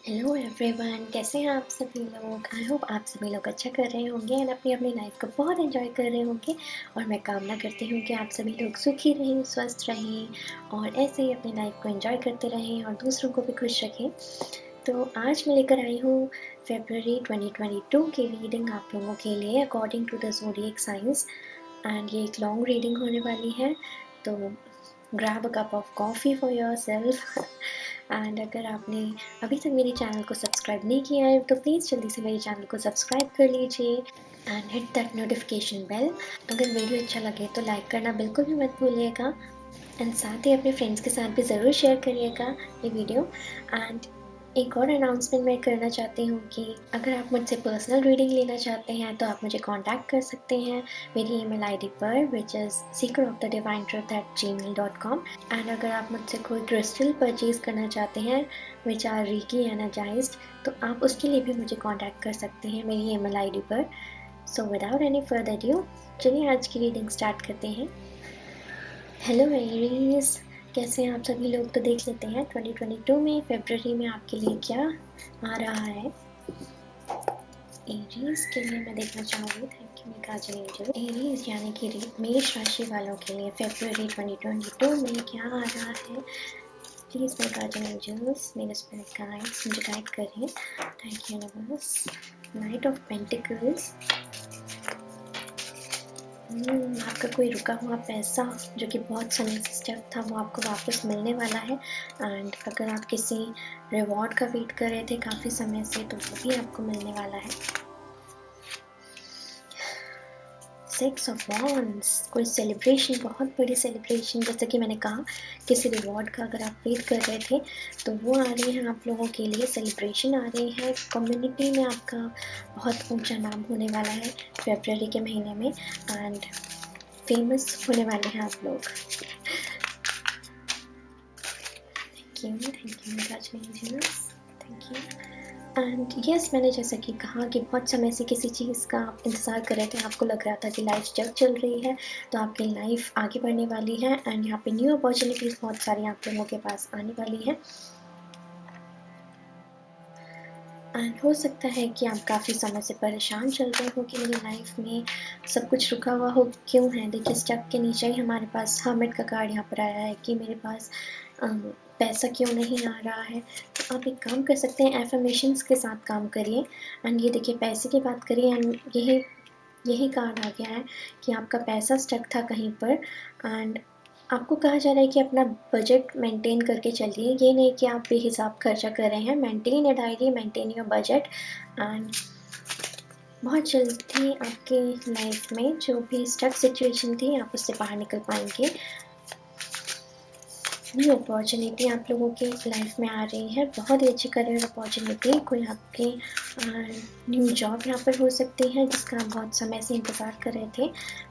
Hello everyone, कैसे हैं आप सभी लोग। आई होप आप सभी लोग अच्छा कर रहे होंगे एंड अपनी अपनी लाइफ को बहुत एंजॉय कर रहे होंगे। और मैं कामना करती हूँ कि आप सभी लोग सुखी रहें, स्वस्थ रहें और ऐसे ही अपनी लाइफ को एंजॉय करते रहें और दूसरों को भी खुश रखें। तो आज मैं लेकर आई हूँ फरवरी 2022 की रीडिंग आप लोगों के लिए according to the zodiac science. And ये एक लॉन्ग रीडिंग होने वाली है, तो grab a cup of coffee for yourself. And अगर आपने अभी तक मेरे चैनल को सब्सक्राइब नहीं किया है तो प्लीज़ जल्दी से मेरे चैनल को सब्सक्राइब कर लीजिए and hit that notification bell. अगर वीडियो अच्छा लगे तो लाइक करना बिल्कुल भी मत भूलिएगा एंड साथ ही अपने फ्रेंड्स के साथ भी ज़रूर शेयर करिएगा ये वीडियो। एंड एक और अनाउंसमेंट मैं करना चाहती हूँ कि अगर आप मुझसे पर्सनल रीडिंग लेना चाहते हैं तो आप मुझे कांटेक्ट कर सकते हैं मेरी ईमेल आईडी पर, विच इज़ secretofthedivinetruth@gmail.com। एंड अगर आप मुझसे कोई क्रिस्टल परचेज़ करना चाहते हैं विच आर रीकी एनर्जाइज्ड, तो आप उसके लिए भी मुझे कांटेक्ट कर सकते हैं मेरी ईमेल आईडी पर। So without any further due, चलिए आज की रीडिंग स्टार्ट करते हैं। हेलो एरीज, कैसे हैं आप सभी लोग। तो देख लेते हैं 2022 में फरवरी में आपके लिए क्या आ रहा है। एरीज के लिए मैं देखना चाहूँगी, thank you Kajal angel. Aries यानी कि मेष राशि वालों के लिए फरवरी 2022 में क्या आ रहा है। प्लीज़ मेरे काजल एंजल्स, मेरे स्पिरिट गाइड्स मुझे गाइड करें। Thank you universe. Night of pentacles. आपका कोई रुका हुआ पैसा जो कि बहुत समय से स्टक था वो आपको वापस मिलने वाला है। एंड अगर आप किसी रिवॉर्ड का वेट कर रहे थे काफ़ी समय से तो वो भी आपको मिलने वाला है। सिक्स ऑफ वॉन्ड्स, कोई सेलिब्रेशन, बहुत बड़ी सेलिब्रेशन, जैसे कि मैंने कहा किसी रिवॉर्ड का अगर आप वेट कर रहे थे तो वो आ रही है आप लोगों के लिए। सेलिब्रेशन आ रही है, कम्युनिटी में आपका बहुत ऊंचा नाम होने वाला है फरवरी के महीने में एंड फेमस होने वाले हैं आप लोग। Thank you, thank you. And yes, मैंने जैसा कि कहा कि बहुत समय से किसी चीज़ का आप इंतज़ार कर रहे थे, आपको लग रहा था कि लाइफ जब चल रही है तो आपकी लाइफ आगे बढ़ने वाली है एंड यहाँ पे न्यू अपॉर्चुनिटीज़ बहुत सारी आप लोगों के पास आने वाली है। एंड हो सकता है कि आप काफ़ी समय से परेशान चल रहे हो कि मेरी लाइफ में सब कुछ रुका हुआ हो क्यों है। देखिए, स्टक के नीचे ही हमारे पास हर्मिट का कार्ड यहाँ पर आया है कि मेरे पास पैसा क्यों नहीं आ रहा है। तो आप एक काम कर सकते हैं, एफर्मेशंस के साथ काम करिए। एंड ये देखिए, पैसे की बात करिए एंड यही यही कार्ड आ गया है कि आपका पैसा स्टक था कहीं पर एंड आपको कहा जा रहा है कि अपना बजट मेंटेन करके चलिए। ये नहीं कि आप बेहिसाब खर्चा कर रहे हैं। Maintain your diary, maintain your budget and बहुत जल्दी आपकी लाइफ में जो भी स्टक सिचुएशन थी आप उससे बाहर निकल पाएंगे। न्यू अपॉर्चुनिटी आप लोगों की लाइफ में आ रही है, बहुत ही अच्छी करियर अपॉर्चुनिटी। कोई आपकी न्यू जॉब यहाँ पर हो सकती है जिसका आप बहुत समय से इंतज़ार कर रहे थे।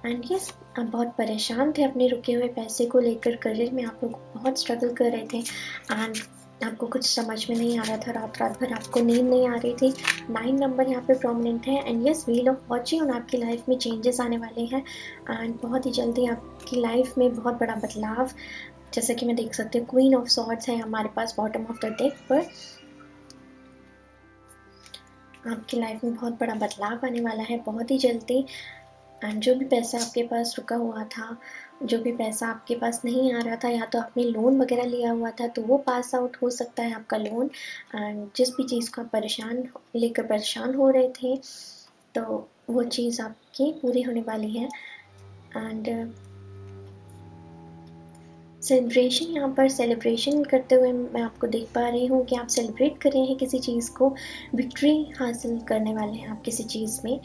एंड यस, आप बहुत परेशान थे अपने रुके हुए पैसे को लेकर। करियर में आप लोग बहुत स्ट्रगल कर रहे थे एंड आपको कुछ समझ में नहीं आ रहा था, रात रात भर आपको नींद नहीं आ रही थी। 9 नंबर यहाँ पे प्रोमिनेंट है and yes, wheel of Fortune, आपकी लाइफ में चेंजेस आने वाले हैं एंड बहुत ही जल्दी आपकी लाइफ में बहुत बड़ा बदलाव, जैसा कि मैं देख सकती हूँ क्वीन ऑफ सॉर्ड्स है हमारे पास बॉटम ऑफ द डेक पर। आपकी लाइफ में बहुत बड़ा बदलाव आने वाला है बहुत ही जल्दी। एंड जो भी पैसा आपके पास रुका हुआ था, जो भी पैसा आपके पास नहीं आ रहा था, या तो आपने लोन वगैरह लिया हुआ था तो वो पास आउट हो सकता है आपका लोन। एंड जिस भी चीज़ को आप परेशान हो रहे थे तो वो चीज़ आपकी पूरी होने वाली है। एंड सेलिब्रेशन, यहाँ पर सेलिब्रेशन करते हुए मैं आपको देख पा रही हूँ कि आप सेलिब्रेट कर रहे हैं किसी चीज़ को, विक्ट्री हासिल करने वाले हैं आप किसी चीज़ में।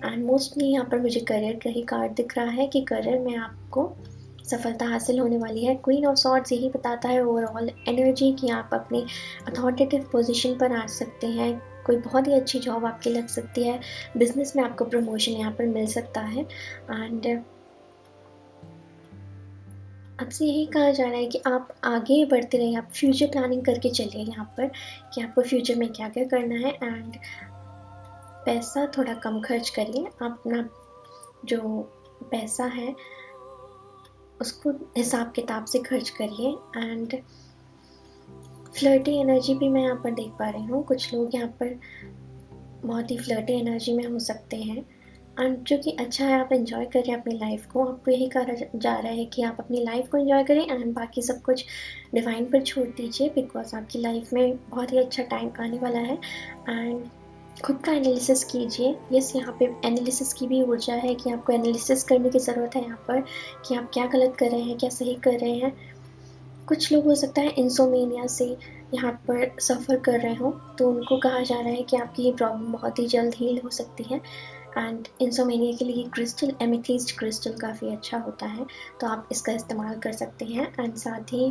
एंड मोस्टली यहाँ पर मुझे करियर का ही कार्ड दिख रहा है कि करियर में आपको सफलता हासिल होने वाली है। क्वीन ऑफ सॉर्ड्स यही बताता है ओवरऑल एनर्जी कि आप अपनी अथॉरिटेटिव पोजीशन पर आ सकते हैं। कोई बहुत ही अच्छी जॉब आपकी लग सकती है, बिजनेस में आपको प्रमोशन यहाँ पर मिल सकता है। एंड आपसे यही कहा जा रहा है कि आप आगे बढ़ते रहिए, आप फ्यूचर प्लानिंग करके चलिए यहाँ पर कि आपको फ्यूचर में क्या क्या करना है। एंड पैसा थोड़ा कम खर्च करिए, आप अपना जो पैसा है उसको हिसाब किताब से खर्च करिए। एंड फ्लर्टी एनर्जी भी मैं यहाँ पर देख पा रही हूँ। कुछ लोग यहाँ पर बहुत ही फ्लर्टी एनर्जी में हो सकते हैं, एंड जो कि अच्छा है, आप एंजॉय करें अपनी लाइफ को। आपको यही कहा जा रहा है कि आप अपनी लाइफ को एंजॉय करें एंड बाकी सब कुछ डिवाइन पर छोड़ दीजिए, बिकॉज आपकी लाइफ में बहुत ही अच्छा टाइम आने वाला है। एंड खुद का एनालिसिस कीजिए। यस, यहाँ पे एनालिसिस की भी ऊर्जा है कि आपको एनालिसिस करने की ज़रूरत है यहाँ पर, कि आप क्या गलत कर रहे हैं, क्या सही कर रहे हैं। कुछ लोग हो सकता है इंसोमेनिया से यहाँ पर सफ़र कर रहे हो, तो उनको कहा जा रहा है कि आपकी ये प्रॉब्लम बहुत ही जल्द हील हो सकती है। एंड इंसोमेनिया के लिए क्रिस्टल, एमेथिस्ट क्रिस्टल काफ़ी अच्छा होता है, तो आप इसका इस्तेमाल कर सकते हैं। एंड साथ ही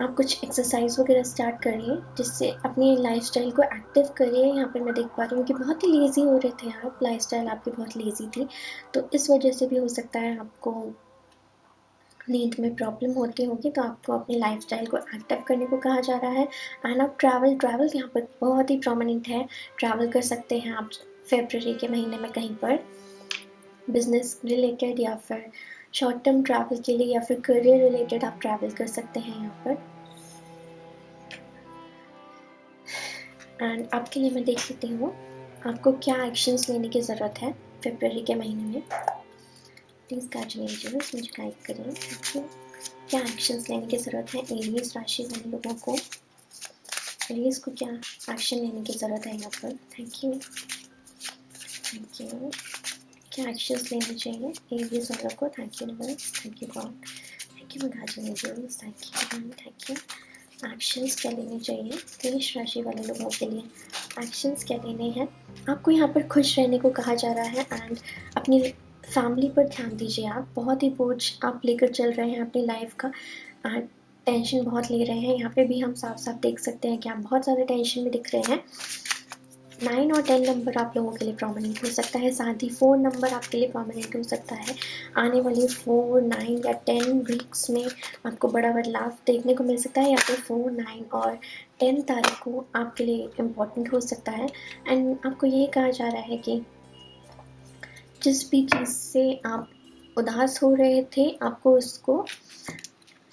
आप कुछ एक्सरसाइज वगैरह स्टार्ट करिए, जिससे अपनी लाइफस्टाइल को एक्टिव करिए। यहाँ पर मैं देख पा रही हूँ कि बहुत ही लेज़ी हो रहे थे आप, लाइफस्टाइल आपकी बहुत लेज़ी थी, तो इस वजह से भी हो सकता है आपको नींद में प्रॉब्लम होती होगी, तो आपको अपनी लाइफस्टाइल को एक्टिव करने को कहा जा रहा है। एंड आप ट्रैवल यहाँ पर बहुत ही प्रोमिनेंट है। ट्रैवल कर सकते हैं आप फरवरी के महीने में कहीं पर, बिजनेस रिलेटेड या फिर शॉर्ट टर्म ट्रैवल के लिए, या फिर करियर रिलेटेड आप ट्रैवल कर सकते हैं यहाँ पर। एंड आपके लिए मैं देख लेती हूँ आपको क्या एक्शंस लेने की ज़रूरत है फरवरी के महीने में। प्लीज़ गार्जियन एंजल्स मुझे गाइड करें कि क्या एक्शंस लेने की ज़रूरत है एरीज राशि वाले लोगों को। एरीज को क्या एक्शन लेने की ज़रूरत है यहाँ पर। Thank you, thank you. क्या एक्शंस लेने चाहिए एरीज वालों को। Thank you universe, thank you God, thank you guardian angels, thank you, thank you. Actions क्या लेने चाहिए मेष राशि वाले लोगों के लिए। एक्शंस क्या लेने हैं, आपको यहाँ पर खुश रहने को कहा जा रहा है। एंड अपनी फैमिली पर ध्यान दीजिए। आप बहुत ही बोझ आप लेकर चल रहे हैं अपनी लाइफ का, एंड टेंशन बहुत ले रहे हैं। यहाँ पे भी हम साफ साफ देख सकते हैं कि आप बहुत ज़्यादा टेंशन में दिख रहे हैं। 9 और 10 नंबर आप लोगों के लिए प्रोमिनेंट हो सकता है, साथ ही 4 नंबर आपके लिए प्रोमिनेंट हो सकता है। आने वाली 4, 9 या 10 वीक्स में आपको बड़ा बदलाव देखने को मिल सकता है, या फिर 4, 9 और 10 तारीख को आपके लिए इम्पोर्टेंट हो सकता है। एंड आपको यही कहा जा रहा है कि जिस भी चीज़ से आप उदास हो रहे थे, आपको उसको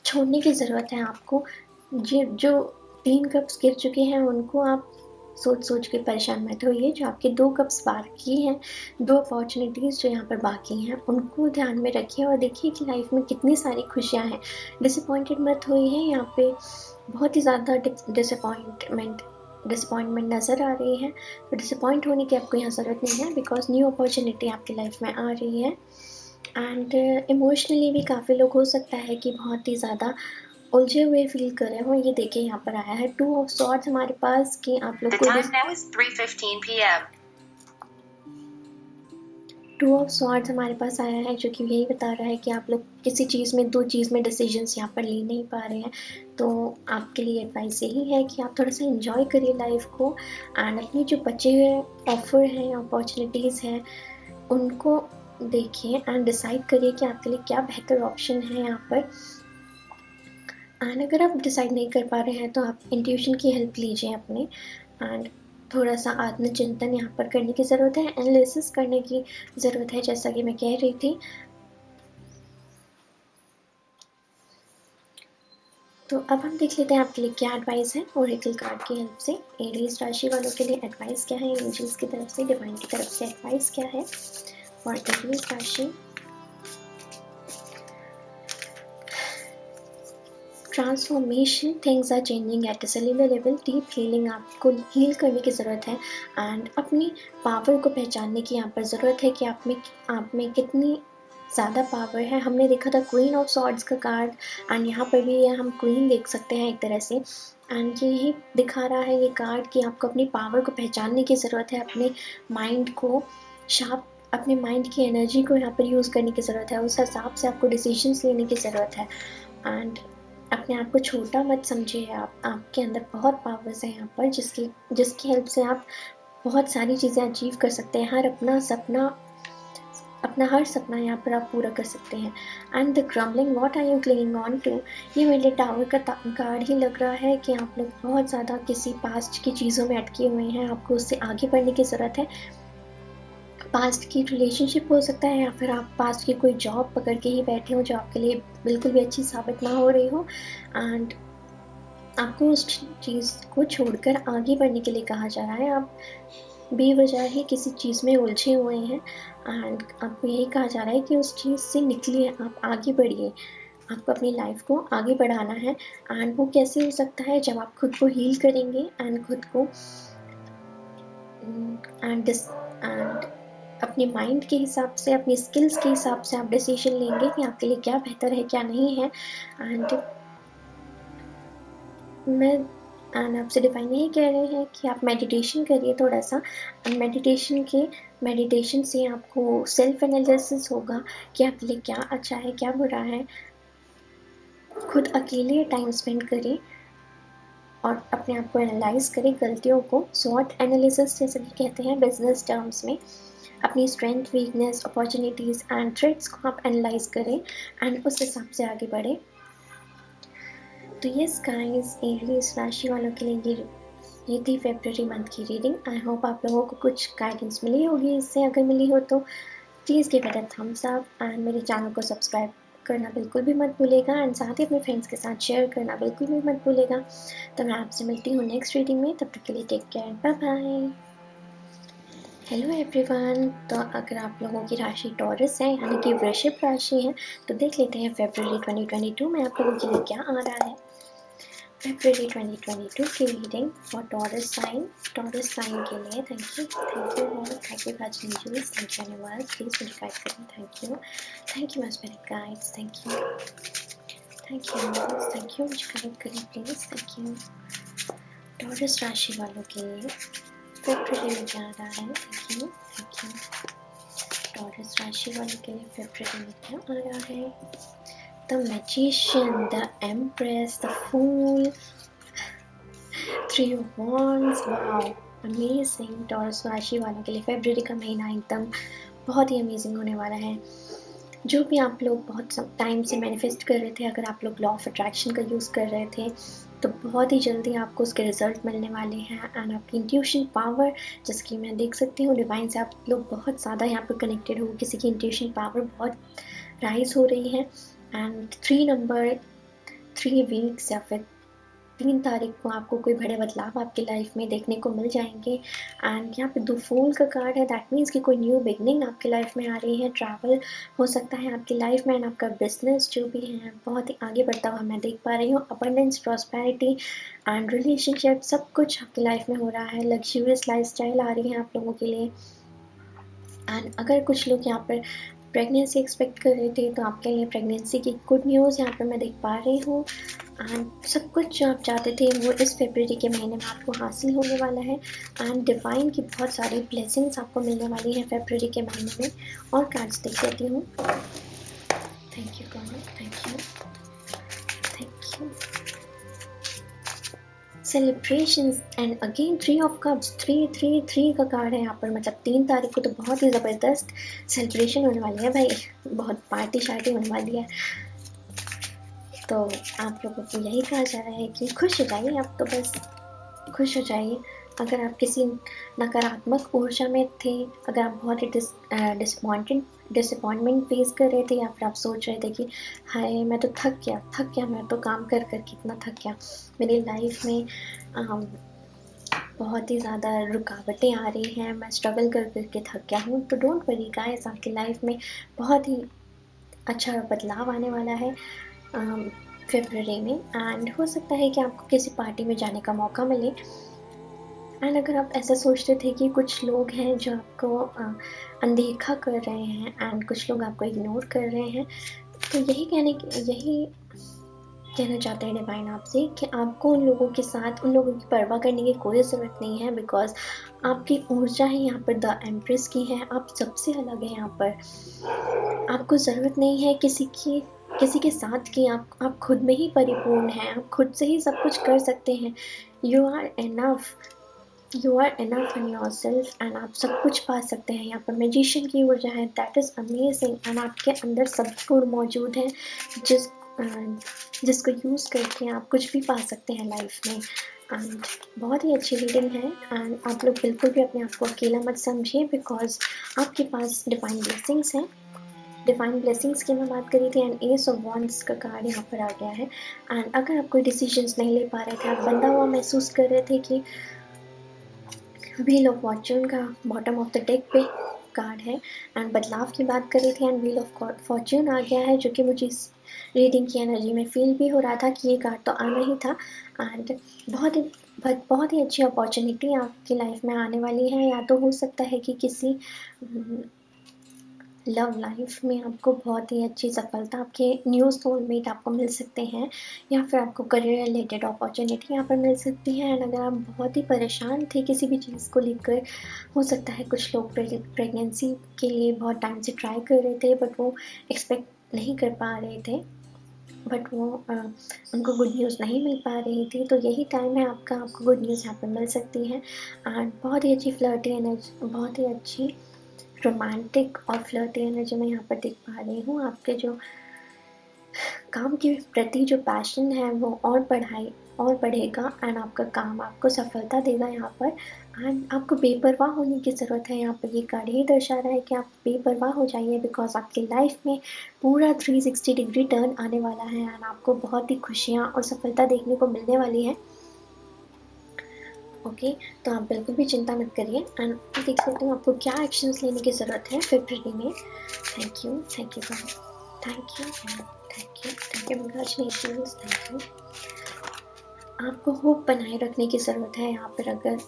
छोड़ने की ज़रूरत है। आपको जो 3 कप्स गिर चुके हैं उनको आप सोच के परेशान मत होइए। जो आपके 2 कप्स बाकी हैं, 2 अपॉर्चुनिटीज़ जो यहाँ पर बाकी हैं, उनको ध्यान में रखिए और देखिए कि लाइफ में कितनी सारी खुशियाँ हैं। डिसअपॉइंटेड मत होइए। यहाँ पे बहुत ही ज़्यादा डिसअपॉइंटमेंट नज़र आ रही है, तो डिसअपॉइंट होने की आपको यहाँ ज़रूरत नहीं है, बिकॉज न्यू अपॉर्चुनिटी आपकी लाइफ में आ रही है। एंड इमोशनली भी काफ़ी लोग हो सकता है कि बहुत ही ज़्यादा उलझे हुए फील कर रहे हो। ये देखिए यहाँ पर आया है 2 ऑफ सॉर्ड्स हमारे पास, कि आप लोग को 2 ऑफ सॉर्ड्स हमारे पास आया है, जो कि यही बता रहा है कि आप लोग किसी चीज़ में, 2 चीज़ में डिसीजंस यहाँ पर ले नहीं पा रहे हैं। तो आपके लिए एडवाइस यही है कि आप थोड़ा सा एंजॉय करिए लाइफ को, एंड अपनी जो बचे हुए ऑफर हैं, अपॉर्चुनिटीज़ हैं, उनको देखिए एंड डिसाइड करिए कि आपके लिए क्या बेहतर ऑप्शन है यहाँ पर। एंड अगर आप डिसाइड नहीं कर पा रहे हैं तो आप इंट्यूशन की हेल्प लीजिए अपने, एंड थोड़ा सा आत्मचिंतन यहाँ पर करने की ज़रूरत है, एनालिसिस करने की ज़रूरत है, जैसा कि मैं कह रही थी। तो अब हम देख लेते हैं आपके लिए क्या एडवाइस है ओरेकल कार्ड की हेल्प से। एरीज राशि वालों के लिए एडवाइस क्या है एंजल्स की तरफ से, डिवाइन की तरफ से एडवाइस क्या है फॉर एरीज राशि। Transformation, things are changing at a cellular level. Deep healing, आपको हील करने की ज़रूरत है, एंड अपनी पावर को पहचानने की यहाँ पर ज़रूरत है कि आप में कितनी ज़्यादा पावर है। हमने देखा था क्वीन ऑफ सॉर्ड्स का कार्ड, एंड यहाँ पर भी हम क्वीन देख सकते हैं एक तरह से, एंड यही दिखा रहा है ये कार्ड कि आपको अपनी पावर को पहचानने की ज़रूरत है, अपने माइंड को शार्प, अपने माइंड की एनर्जी को यहाँ पर यूज़ करने की ज़रूरत है, उस हिसाब से आपको डिसीजंस लेने की ज़रूरत है। एंड अपने आप को छोटा मत समझिए। आपके अंदर बहुत पावर्स हैं यहाँ पर, जिसकी हेल्प से आप बहुत सारी चीज़ें अचीव कर सकते हैं। अपना हर सपना यहाँ पर आप पूरा कर सकते हैं। And the crumbling, what are you clinging on to, ये मेरे टावर का कार्ड ही लग रहा है कि आप लोग बहुत ज़्यादा किसी पास्ट की चीज़ों में अटके हुए हैं, आपको उससे आगे बढ़ने की ज़रूरत है। पास्ट की रिलेशनशिप हो सकता है, या फिर आप पास्ट की कोई जॉब पकड़ के ही बैठे हो जो आपके लिए बिल्कुल भी अच्छी साबित ना हो रही हो, एंड आपको उस चीज़ को छोड़कर आगे बढ़ने के लिए कहा जा रहा है। आप बेवजह ही किसी चीज़ में उलझे हुए हैं एंड आपको यही कहा जा रहा है कि उस चीज़ से निकलिए, आप आगे बढ़िए। आपको अपनी लाइफ को आगे बढ़ाना है एंड वो कैसे हो सकता है, जब आप खुद को हील करेंगे एंड खुद को एंड अपने माइंड के हिसाब से, अपनी स्किल्स के हिसाब से आप डिसीजन लेंगे कि आपके लिए क्या बेहतर है, क्या नहीं है। एंड मैं एंड आपसे डिवाइन यही कह रहे हैं कि आप मेडिटेशन करिए थोड़ा सा। मेडिटेशन से आपको सेल्फ एनालिसिस होगा कि आपके लिए क्या अच्छा है, क्या बुरा है। खुद अकेले टाइम स्पेंड करें और अपने आप को एनालाइज करें, गलतियों को स्वॉट एनालिसिस जैसे कि कहते हैं बिजनेस टर्म्स में। अपनी strength, weakness, opportunities and threats को आप एनालाइज करें एंड उस हिसाब से आगे बढ़ें। तो यस गाइस, एरीज राशि वालों के लिए ये थी फरवरी मंथ की रीडिंग। आई होप आप लोगों को कुछ गाइडेंस मिली होगी इससे। अगर मिली हो तो please give it a thumbs up and मेरे चैनल को सब्सक्राइब करना बिल्कुल भी मत भूलेगा एंड साथ ही अपने फ्रेंड्स के साथ शेयर करना बिल्कुल भी मत भूलेगा। तो मैं आपसे मिलती हूँ नेक्स्ट रीडिंग में, तब तक के लिए take care, bye bye. Hello everyone. तो अगर आप लोगों की राशि टॉरस है यानी कि वृषभ राशि है, तो देख लेते हैं फरवरी 2022 में आप लोगों के लिए क्या आ रहा है। फरवरी 2022 की रीडिंग फॉर टॉरस साइन के लिए thank you Lord, thank you guides angels, thank you universe, please मुझे गाइड करें। Thank you my spirit guides, thank you universe, thank you, मुझे गाइड करें प्लीज, थैंक यू। टॉरस राशि वालों के लिए फरवरी में क्या आ रहा है, थैंक यू। टॉरस राशि वालों के लिए फरवरी में क्या आ रहा है। The magician, the empress, the fool, three of wands, wow amazing. Taurus राशि वालों के लिए फरवरी का महीना एकदम बहुत ही अमेजिंग होने वाला है। जो भी आप लोग बहुत टाइम से मैनिफेस्ट कर रहे थे, अगर आप लोग लॉ ऑफ अट्रैक्शन का यूज़ कर रहे थे, तो बहुत ही जल्दी आपको उसके रिजल्ट मिलने वाले हैं। एंड आपकी इंट्यूशन पावर, जैसे कि मैं देख सकती हूँ डिवाइन से आप लोग बहुत ज़्यादा यहाँ पर कनेक्टेड हो, किसी की इंट्यूशन पावर बहुत राइज हो रही है। एंड 3 वीक्स या फिर 3 तारीख को आपको कोई बड़े बदलाव आपकी लाइफ में देखने को मिल जाएंगे। एंड यहाँ पे 2 फूल का कार्ड है, दैट मीन्स कि कोई न्यू बिगनिंग आपकी लाइफ में आ रही है। ट्रैवल हो सकता है आपकी लाइफ में एंड आपका बिजनेस जो भी है बहुत ही आगे बढ़ता हुआ मैं देख पा रही हूँ। अबंडेंस, प्रॉस्पेरिटी एंड रिलेशनशिप सब कुछ आपकी लाइफ में हो रहा है। लग्जूरियस लाइफस्टाइल आ रही है आप लोगों के लिए। एंड अगर कुछ लोग यहाँ पर प्रेगनेंसी एक्सपेक्ट कर रहे थे, तो आपके लिए प्रेगनेंसी की गुड न्यूज़ यहाँ पर मैं देख पा रही हूँ। एंड सब कुछ जो आप चाहते थे वो इस फरवरी के महीने में आपको हासिल होने वाला है। एंड डिवाइन की बहुत सारी ब्लेसिंग्स आपको मिलने वाली हैं फरवरी के महीने में। और कार्ड्स देख लेती हूँ। Thank you God, thank you. Celebrations and again 3 of cups, 3 का कार्ड है यहाँ पर। मतलब 3 तारीख को तो बहुत ही ज़बरदस्त सेलिब्रेशन होने वाली है भाई, बहुत पार्टी शार्टी होने वाली है। तो आप लोगों को यही कहा जा रहा है कि खुश हो जाइए, आप तो बस खुश हो जाइए। अगर आप किसी नकारात्मक ऊर्जा में थे, अगर आप बहुत ही डिसअपॉइंटमेंट फेस कर रहे थे, या फिर आप सोच रहे थे कि हाय मैं तो थक गया, मैं तो काम कर कितना थक गया, मेरी लाइफ में बहुत ही ज़्यादा रुकावटें आ रही हैं, मैं स्ट्रगल कर के थक गया हूँ, तो डोंट वरी गाइस, आपकी लाइफ में बहुत ही अच्छा बदलाव आने वाला है फरवरी में। एंड हो सकता है कि आपको किसी पार्टी में जाने का मौका मिले। एंड अगर आप ऐसा सोचते थे कि कुछ लोग हैं जो आपको अनदेखा कर रहे हैं एंड कुछ लोग आपको इग्नोर कर रहे हैं, तो यही कहना चाहते हैं डिवाइन आपसे कि आपको उन लोगों के साथ, उन लोगों की परवाह करने की कोई ज़रूरत नहीं है। बिकॉज आपकी ऊर्जा ही यहाँ पर द एम्प्रेस की है, आप सबसे अलग है यहाँ पर। आपको ज़रूरत नहीं है किसी के साथ की, आप खुद में ही परिपूर्ण हैं, आप खुद से ही सब कुछ कर सकते हैं। You are enough in yourself and आप सब कुछ पा सकते हैं। यहाँ पर मैजिशियन की ऊर्जा है, दैट इज़ अमेजिंग। एंड आपके अंदर सब गुण मौजूद हैं जिसको यूज़ करके आप कुछ भी पा सकते हैं लाइफ में। एंड बहुत ही अच्छी रीडिंग है। एंड आप लोग बिल्कुल भी अपने आप को अकेला मत समझिए, बिकॉज आपके पास डिवाइन ब्लेसिंग्स हैं, डिवाइन ब्लेसिंग्स की मैं बात करी थी एंड एस ऑफ वॉन्ड्स का कार्ड यहाँ पर आ गया है। एंड अगर आप कोई डिसीजंस नहीं ले पा रहे थे, आप बंधा हुआ महसूस कर रहे थे कि व्हील ऑफ फॉर्च्यून का बॉटम ऑफ द डेक पे कार्ड है एंड बदलाव की बात कर रही थी एंड व्हील ऑफ फॉर्च्यून आ गया है, जो कि मुझे इस रीडिंग की एनर्जी में फील भी हो रहा था कि ये कार्ड तो आना ही था। एंड बहुत ही अच्छी अपॉर्चुनिटी आपकी लाइफ में आने वाली है। या तो हो सकता है कि किसी लव लाइफ में आपको बहुत ही अच्छी सफलता, आपके न्यू सोलमेट आपको मिल सकते हैं, या फिर आपको करियर रिलेटेड अपॉर्चुनिटी यहाँ पर मिल सकती है। एंड अगर आप बहुत ही परेशान थे किसी भी चीज़ को लेकर, हो सकता है कुछ लोग प्रेगनेंसी के लिए बहुत टाइम से ट्राई कर रहे थे बट वो एक्सपेक्ट नहीं कर पा रहे थे, बट वो उनको गुड न्यूज़ नहीं मिल पा रही थी, तो यही टाइम है आपका, आपको गुड न्यूज़ यहाँ पर मिल सकती है। एंड बहुत ही अच्छी फ्लर्टी एनर्जी, बहुत ही अच्छी रोमांटिक और फ्लर्टी एनर्जी मैं यहाँ पर देख पा रही हूँ। आपके जो काम के प्रति जो पैशन है वो और बढ़ेगा एंड आपका काम आपको सफलता देगा यहाँ पर। एंड आपको बेपरवाह होने की ज़रूरत है, यहाँ पर ये कार्ड ही दर्शा रहा है कि आप बेपरवाह हो जाइए, बिकॉज आपकी लाइफ में पूरा 360 डिग्री टर्न आने वाला है एंड आपको बहुत ही खुशियाँ और सफलता देखने को मिलने वाली है। ओके, तो आप बिल्कुल भी चिंता मत करिए एंड देख सकते हो आपको क्या एक्शंस लेने की ज़रूरत है फरवरी में। Thank you God, thank you congratulations, thank you. आपको होप बनाए रखने की ज़रूरत है यहाँ पर। अगर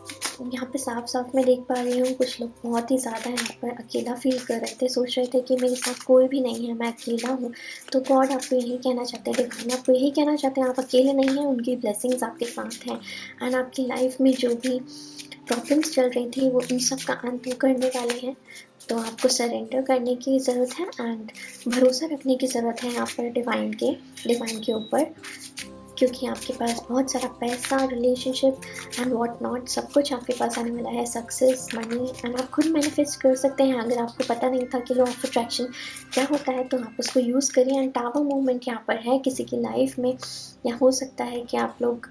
यहाँ पे साफ मैं देख पा रही हूँ कुछ लोग बहुत ही ज़्यादा यहाँ पर अकेला फील कर रहे थे, सोच रहे थे कि मेरे साथ कोई भी नहीं है, मैं अकेला हूँ। तो गॉड आपको यही कहना चाहते हैं, डिवाइन आपको यही कहना चाहते हैं, आप अकेले नहीं हैं, उनकी ब्लेसिंग्स आपके साथ हैं। एंड आपकी लाइफ में जो भी प्रॉब्लम्स चल रही थी वो इन सब का अंत करने वाले हैं। तो आपको सरेंडर करने की ज़रूरत है एंड भरोसा रखने की ज़रूरत है यहाँ पर डिवाइन के ऊपर, क्योंकि आपके पास बहुत सारा पैसा, रिलेशनशिप एंड व्हाट नॉट सब कुछ आपके पास आने वाला है, सक्सेस, मनी। एंड आप खुद मैनिफेस्ट कर सकते हैं। अगर आपको पता नहीं था कि लॉ ऑफ अट्रैक्शन क्या होता है तो आप उसको यूज़ करिए। एंड टावर मूवमेंट यहाँ पर है किसी की लाइफ में, या हो सकता है कि आप लोग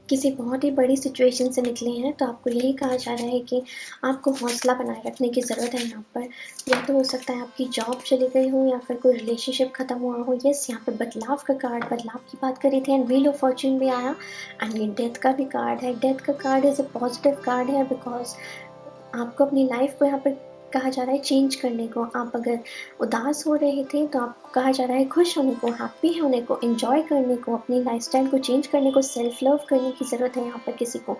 किसी बहुत ही बड़ी सिचुएशन से निकले हैं। तो आपको यही कहा जा रहा है कि आपको हौसला बनाए रखने की ज़रूरत है यहाँ पर। या तो हो सकता है आपकी जॉब चली गई हो या फिर कोई रिलेशनशिप ख़त्म हुआ हो। यस, यहाँ पे बदलाव का कार्ड, बदलाव की बात करी थी एंड व्हील ऑफ फॉर्च्यून भी आया एंड ये डेथ का भी कार्ड है। डेथ का card is a positive card है, बिकॉज आपको अपनी लाइफ को यहाँ पर कहा जा रहा है चेंज करने को। आप अगर उदास हो रहे थे तो आपको कहा जा रहा है खुश होने को, हैप्पी होने को, एंजॉय करने को, अपनी लाइफस्टाइल को चेंज करने को, सेल्फ लव करने की ज़रूरत है यहाँ पर किसी को।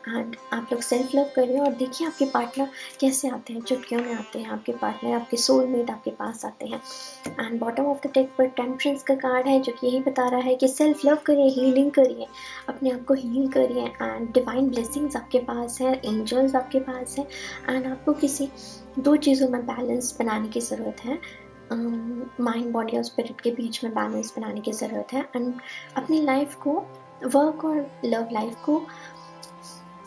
एंड आप लोग सेल्फ लव करिए और देखिए आपके पार्टनर कैसे आते हैं, चुटकियों में आते हैं आपके पार्टनर, आपके सोलमेट आपके पास आते हैं। And bottom of the deck पर टेम्परेंस का कार्ड है, जो कि यही बता रहा है कि सेल्फ लव करिए, हीलिंग करिए, अपने आप को हील करिए एंड डिवाइन ब्लेसिंग्स आपके पास है, एंजल्स आपके पास है। एंड आपको किसी दो चीज़ों में बैलेंस बनाने की ज़रूरत है, माइंड, बॉडी और स्पिरिट के बीच में बैलेंस बनाने की ज़रूरत है। एंड अपनी लाइफ को, वर्क और लव लाइफ को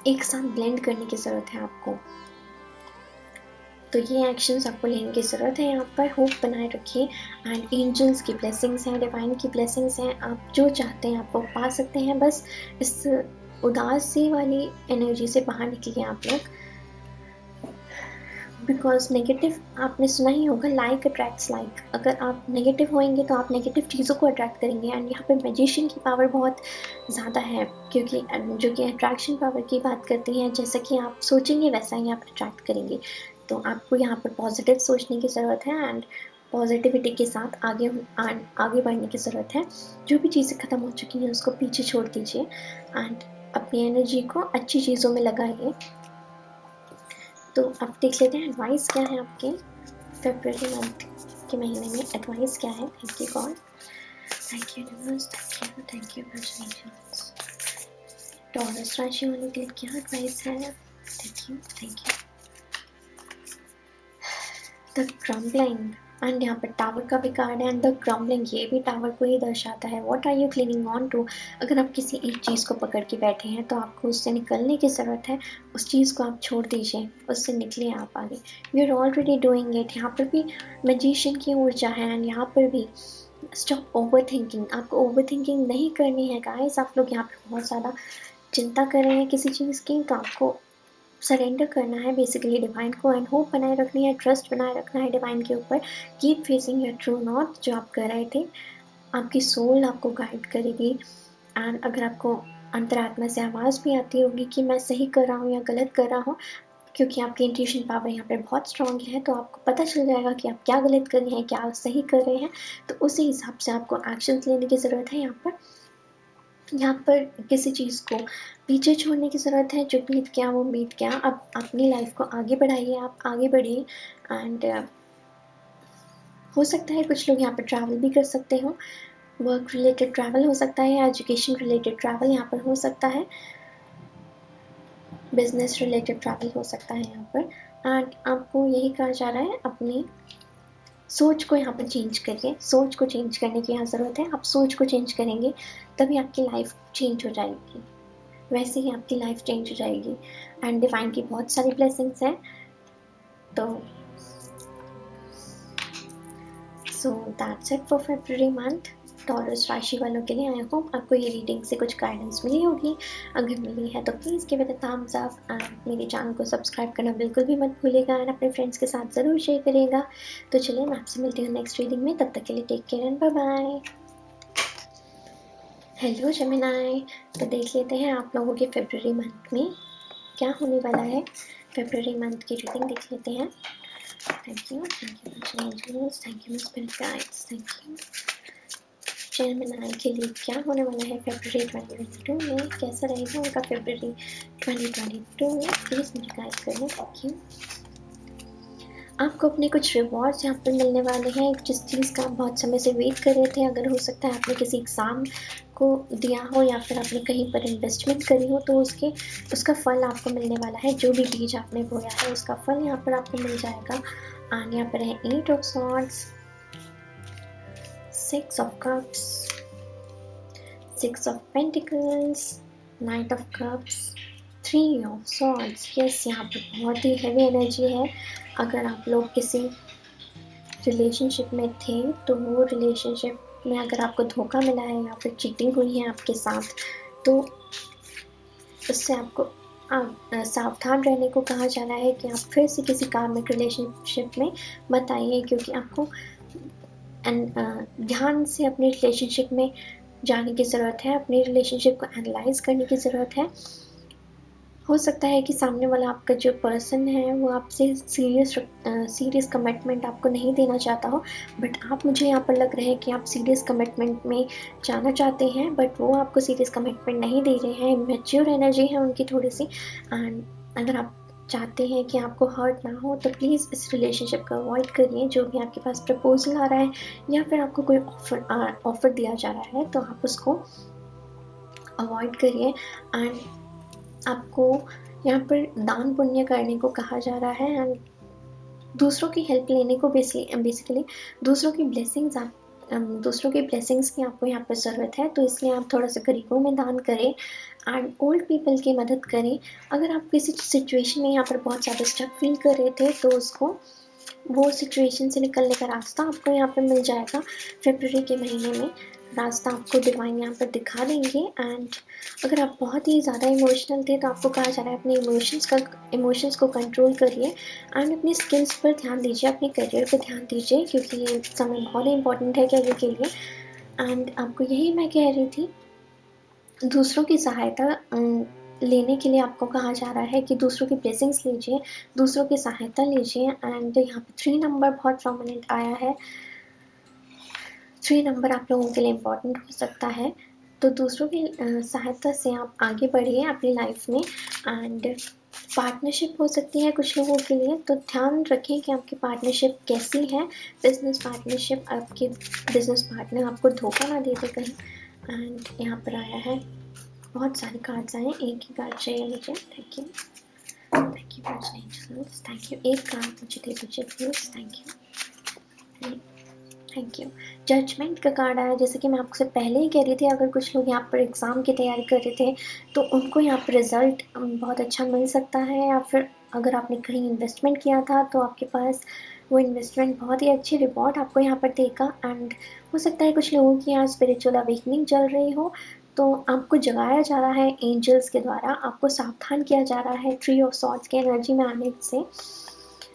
एक साथ ब्लेंड करने की ज़रूरत है आपको। तो ये एक्शंस आपको लेने की ज़रूरत है यहाँ पर। होप बनाए रखिए एंड एंजल्स की ब्लेसिंग्स हैं, डिवाइन की ब्लेसिंग्स हैं, आप जो चाहते हैं आप वो पा सकते हैं। बस इस उदासी वाली एनर्जी से बाहर निकलिए आप लोग, बिकॉज नेगेटिव आपने सुना ही होगा, लाइक अट्रैक्ट्स लाइक। अगर आप नेगेटिव होएंगे तो आप नेगेटिव चीज़ों को अट्रैक्ट करेंगे। एंड यहाँ पे मैजिशियन की पावर बहुत ज़्यादा है, क्योंकि जो कि अट्रैक्शन पावर की बात करती हैं, जैसा कि आप सोचेंगे वैसा ही आप अट्रैक्ट करेंगे। तो आपको यहाँ पर पॉजिटिव सोचने की ज़रूरत है एंड पॉजिटिविटी के साथ आगे बढ़ने की ज़रूरत है। जो भी चीज़ें ख़त्म हो चुकी हैं उसको पीछे छोड़ दीजिए एंड अपनी एनर्जी को अच्छी चीज़ों में लगाइए। तो अब देख लेते हैं एडवाइस क्या है आपके फरवरी मंथ के महीने में। एडवाइस क्या है? Thank you God, thank you universe, thank you congratulations. Taurus राशि वालों के लिए क्या एडवाइस है? Thank you. The crumbling and यहाँ पर टावर का भी कार्ड है एंड द क्रम्बलिंग, ये भी टावर को ही दर्शाता है। What are you clinging on to? अगर आप किसी एक चीज़ को पकड़ के बैठे हैं तो आपको उससे निकलने की ज़रूरत है। उस चीज़ को आप छोड़ दीजिए, उससे निकलिए आप आगे। You are already doing it. यहाँ पर भी मैजिशियन की ऊर्जा है एंड यहाँ पर भी स्टॉप ओवर थिंकिंग। आपको ओवर थिंकिंग नहीं करनी है गाइस। आप लोग यहाँ पर बहुत ज़्यादा चिंता कर रहे हैं किसी चीज़ की, तो आपको सरेंडर करना है बेसिकली डिवाइन को, एंड होप बनाए रखनी है, ट्रस्ट बनाए रखना है डिवाइन के ऊपर। Keep facing your true north जो आप कर रहे थे। आपकी सोल आपको गाइड करेगी। एंड अगर आपको अंतरात्मा से आवाज़ भी आती होगी कि मैं सही कर रहा हूँ या गलत कर रहा हूँ, क्योंकि आपकी इंट्यूशन पावर यहाँ पे बहुत स्ट्रॉन्ग है, तो आपको पता चल जाएगा कि आप क्या गलत कर रहे हैं, क्या सही कर रहे हैं। तो उसी हिसाब से आपको एक्शंस लेने की ज़रूरत है। यहाँ पर किसी चीज़ को पीछे छोड़ने की ज़रूरत है। जो बीत गया वो बीत गया। अब अपनी लाइफ को आगे बढ़ाइए, आप आगे बढ़िए। एंड हो सकता है कुछ लोग यहाँ पर ट्रैवल भी कर सकते हो। वर्क रिलेटेड ट्रैवल हो सकता है, या एजुकेशन रिलेटेड ट्रैवल यहाँ पर हो सकता है, बिजनेस रिलेटेड ट्रैवल हो सकता है यहाँ पर। एंड आपको यही कहा जा रहा है, अपनी सोच को यहाँ पर चेंज करिए। सोच को चेंज करने की यहाँ ज़रूरत है। आप सोच को चेंज करेंगे तभी आपकी लाइफ चेंज हो जाएगी, वैसे ही आपकी लाइफ चेंज हो जाएगी। एंड डिवाइन की बहुत सारी ब्लेसिंग्स हैं। तो so that's it for February month taurus राशि वालों के लिए। आई होप आपको ये रीडिंग से कुछ गाइडेंस मिली होगी। अगर मिली है तो please give it a thumbs up, and मेरे चैनल को सब्सक्राइब करना बिल्कुल भी मत भूलिएगा, एंड अपने फ्रेंड्स के साथ ज़रूर शेयर करिएगा। तो चलिए, मैं आपसे मिलती हूँ नेक्स्ट रीडिंग में। तब तक के लिए take care and bye bye. Hello Gemini, तो देख लेते हैं आप लोगों के फेब्रुअरी मंथ में क्या होने वाला है। फेब्रुअरी मंथ की रीडिंग देख लेते हैं। Thank you angels, thank you spirit guides, thank you. Gemini के लिए क्या होने वाला है फेब्रुअरी 2022 में, कैसा रहेगा उनका फेब्रुअरी 2022, प्लीज़ मुझे गाइड करें। Thank you. आपको अपने कुछ रिवॉर्ड्स यहाँ पर मिलने वाले हैं, जिस चीज़ का आप बहुत समय से वेट कर रहे थे। अगर हो सकता है आपने किसी एग्ज़ाम को दिया हो, या फिर आपने कहीं पर इन्वेस्टमेंट करी हो, तो उसका फल आपको मिलने वाला है। जो भी बीज आपने बोया है उसका फल यहाँ पर आपको मिल जाएगा। एंड यहाँ पर है 8 of swords, 6 of cups, 6 of pentacles, night of cups, 3 of swords. Yes, यहाँ पर बहुत ही हैवी एनर्जी है। अगर आप लोग किसी रिलेशनशिप में थे, तो वो रिलेशनशिप में अगर आपको धोखा मिला है या फिर चीटिंग हुई है आपके साथ, तो उससे आपको सावधान रहने को कहा जा रहा है कि आप फिर से किसी कार्मिक रिलेशनशिप में मत आइए, क्योंकि आपको ध्यान से अपने रिलेशनशिप में जाने की ज़रूरत है। अपने रिलेशनशिप को एनालाइज करने की ज़रूरत है। हो सकता है कि सामने वाला आपका जो पर्सन है वो आपसे सीरियस कमिटमेंट आपको नहीं देना चाहता हो, बट आप, मुझे यहाँ पर लग रहा है कि आप सीरियस कमिटमेंट में जाना चाहते हैं, बट वो आपको सीरियस कमिटमेंट नहीं दे रहे हैं। मैच्योर एनर्जी है उनकी थोड़ी सी। एंड अगर आप चाहते हैं कि आपको हर्ट ना हो, तो प्लीज़ इस रिलेशनशिप को अवॉइड करिए। जो भी आपके पास प्रपोजल आ रहा है या फिर आपको कोई ऑफ़र दिया जा रहा है, तो आप उसको अवॉइड करिए। एंड आपको यहाँ पर दान पुण्य करने को कहा जा रहा है, एंड दूसरों की हेल्प लेने को बेसिकली दूसरों की ब्लेसिंग्स की आपको यहाँ पर ज़रूरत है। तो इसलिए आप थोड़ा सा गरीबों में दान करें, एंड ओल्ड पीपल की मदद करें। अगर आप किसी सिचुएशन में यहाँ पर बहुत ज़्यादा स्ट्रक फील कर रहे थे, तो वो सिचुएशन से निकलने का रास्ता आपको यहाँ पर मिल जाएगा। फरवरी के महीने में रास्ता आपको डिवाइन यहाँ पर दिखा देंगे। एंड अगर आप बहुत ही ज़्यादा इमोशनल थे, तो आपको कहा जा रहा है अपने इमोशंस को कंट्रोल करिए, एंड अपनी स्किल्स पर ध्यान दीजिए, अपने करियर पर ध्यान दीजिए, क्योंकि ये समय बहुत ही इंपॉर्टेंट है करियर के लिए। एंड आपको यही मैं कह रही थी, दूसरों की सहायता लेने के लिए आपको कहा जा रहा है कि दूसरों की ब्लेसिंग्स लीजिए, दूसरों की सहायता लीजिए। एंड यहाँ पे 3 नंबर बहुत प्रोमिनेंट आया है। 3 नंबर आप लोगों के लिए इम्पॉर्टेंट हो सकता है। तो दूसरों की सहायता से आप आगे बढ़िए अपनी लाइफ में। एंड पार्टनरशिप हो सकती है कुछ लोगों के लिए, तो ध्यान रखें कि आपकी पार्टनरशिप कैसी है। बिजनेस पार्टनरशिप, आपके बिजनेस पार्टनर आपको धोखा ना दे दे कहीं। एंड यहाँ पर आया है, बहुत सारे कार्ड्स आए हैं, एक ही कार्ड चाहिए मुझे। Thank you angels, thank you. एक कार्ड मुझे दे दीजिए प्लीज़, थैंक यू। जजमेंट का कार्ड आया। जैसे कि मैं आपसे पहले ही कह रही थी, अगर कुछ लोग यहाँ पर एग्ज़ाम की तैयारी कर रहे थे, तो उनको यहाँ पर रिज़ल्ट बहुत अच्छा मिल सकता है। या फिर अगर आपने कहीं इन्वेस्टमेंट किया था, तो आपके पास वो इन्वेस्टमेंट बहुत ही अच्छी रिवॉर्ड आपको यहाँ पर देगा। एंड हो सकता है कुछ लोगों की यहाँ स्पिरिचुअल अवेकनिंग चल रही हो, तो आपको जगाया जा रहा है एंजल्स के द्वारा, आपको सावधान किया जा रहा है ट्री ऑफ सॉर्ड्स के एनर्जी में आने से।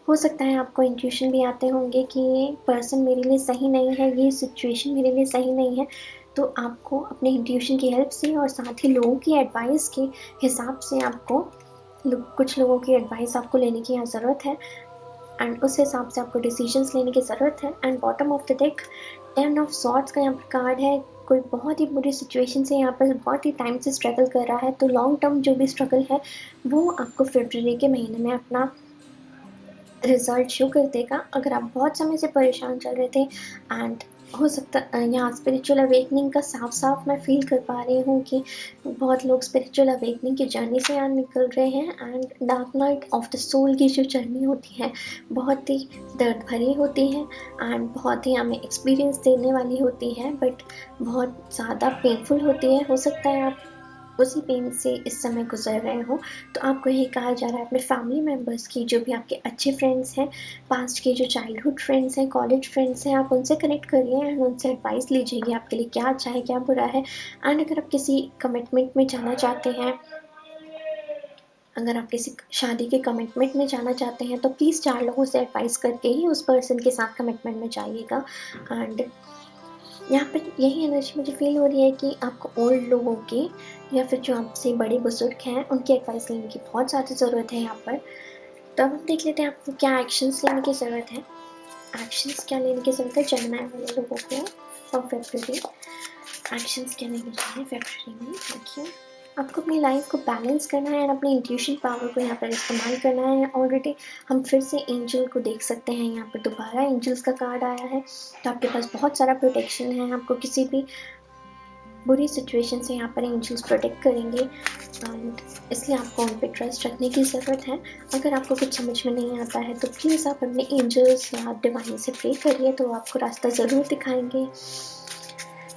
हो सकता है आपको इंट्यूशन भी आते होंगे कि ये पर्सन मेरे लिए सही नहीं है, ये सिचुएशन मेरे लिए सही नहीं है। तो आपको अपने इंट्यूशन की हेल्प से और साथ ही लोगों की एडवाइस के हिसाब से आपको कुछ लोगों की एडवाइस आपको लेने की यहाँ ज़रूरत है, एंड उस हिसाब से आपको डिसीजंस लेने की ज़रूरत है। And bottom of the deck 10 of swords का यहाँ पर कार्ड है। कोई बहुत ही बुरी सिचुएशन से यहाँ पर बहुत ही टाइम से स्ट्रगल कर रहा है, तो लॉन्ग टर्म जो भी स्ट्रगल है वो आपको फरवरी के महीने में अपना रिजल्ट शो कर देगा। अगर आप बहुत समय से परेशान चल रहे थे, एंड हो सकता यहाँ स्पिरिचुअल अवेकनिंग का साफ साफ मैं फील कर पा रही हूँ कि बहुत लोग स्पिरिचुअल अवेकनिंग की जर्नी से यहाँ निकल रहे हैं। And dark night of the soul की जो जर्नी होती है बहुत ही दर्द भरी होती है, एंड बहुत ही हमें एक्सपीरियंस देने वाली होती है, बट बहुत ज़्यादा पेनफुल होती है। हो सकता है आप उसी पेन से इस समय गुजर रहे हो, तो आपको यही कहा जा रहा है अपने फैमिली मेम्बर्स की, जो भी आपके अच्छे फ्रेंड्स हैं, पास्ट के जो चाइल्डहुड फ्रेंड्स हैं, कॉलेज फ्रेंड्स हैं, आप उनसे कनेक्ट करिए एंड उनसे एडवाइस लीजिए कि आपके लिए क्या अच्छा है, क्या बुरा है। एंड अगर आप किसी कमिटमेंट में जाना चाहते हैं, अगर आप किसी शादी के कमिटमेंट में जाना चाहते हैं, तो प्लीज़ 4 लोगों से एडवाइस करके ही उस पर्सन के साथ कमिटमेंट में जाइएगा। एंड यहाँ पर यही एनर्जी मुझे फील हो रही है कि आपको ओल्ड लोगों की या फिर जो आपसे बड़े बुजुर्ग हैं उनकी एडवाइस लेने की बहुत ज़्यादा ज़रूरत है यहाँ पर। तो अब हम देख लेते हैं आपको क्या एक्शंस लेने की ज़रूरत है। एक्शंस क्या लेने की ज़रूरत है जेमिनी वाले लोगों को फॉर फेब्रुअरी। एक्शंस क्या लेने चाहिए फेब्रुअरी में? देखिए, आपको अपनी लाइफ को बैलेंस करना है और अपनी इंट्यूशन पावर को यहाँ पर इस्तेमाल करना है। ऑलरेडी हम फिर से एंजल को देख सकते हैं, यहाँ पर दोबारा एंजल्स का कार्ड आया है, तो आपके पास बहुत सारा प्रोटेक्शन है। आपको किसी भी बुरी सिचुएशन से यहाँ पर एंजल्स प्रोटेक्ट करेंगे, एंड इसलिए आपको उन पर ट्रस्ट रखने की ज़रूरत है। अगर आपको कुछ समझ में नहीं आता है तो प्लीज़ आप अपने एंजल्स या डिवाइन से प्रे करिए, तो आपको रास्ता ज़रूर दिखाएंगे।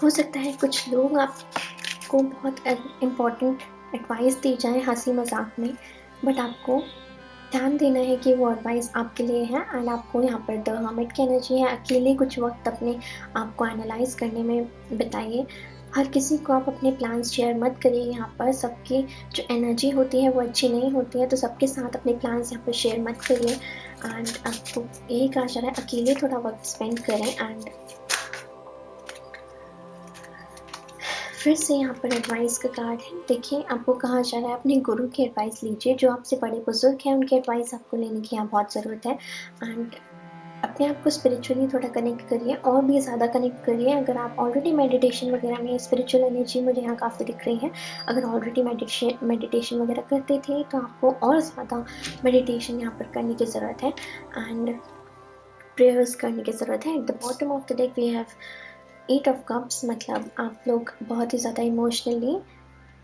हो सकता है कुछ लोग आपको बहुत इम्पोर्टेंट एडवाइस दी जाए हंसी मजाक में, बट आपको ध्यान देना है कि वो एडवाइस आपके लिए है। एंड आपको यहाँ पर द हर्मिट की एनर्जी है, अकेले कुछ वक्त अपने आप को एनालाइज करने में बिताइए। हर किसी को आप अपने प्लान्स शेयर मत करिए। यहाँ पर सबकी जो एनर्जी होती है वो अच्छी नहीं होती है, तो सबके साथ अपने प्लान्स यहाँ पर शेयर मत करिए। एंड आपको यही कहा जा रहा है अकेले थोड़ा वक्त स्पेंड करें। एंड फिर से यहाँ पर एडवाइस का कार्ड है। देखिए, आपको कहा जा रहा है अपने गुरु की एडवाइस लीजिए, जो आपसे बड़े बुजुर्ग हैं उनकी एडवाइस आपको लेने की यहाँ बहुत ज़रूरत है। एंड अपने आप को स्पिरिचुअली थोड़ा कनेक्ट करिए, और भी ज़्यादा कनेक्ट करिए। अगर आप ऑलरेडी मेडिटेशन वगैरह में, स्पिरिचुअल एनर्जी मुझे यहाँ काफ़ी दिख रही है, अगर ऑलरेडी मेडिटेशन वगैरह करते थे तो आपको और ज़्यादा मेडिटेशन यहाँ पर करने की ज़रूरत है एंड प्रेयर्स करने की ज़रूरत है। At the bottom of the deck we have 8 of cups, मतलब आप लोग बहुत ही ज़्यादा इमोशनली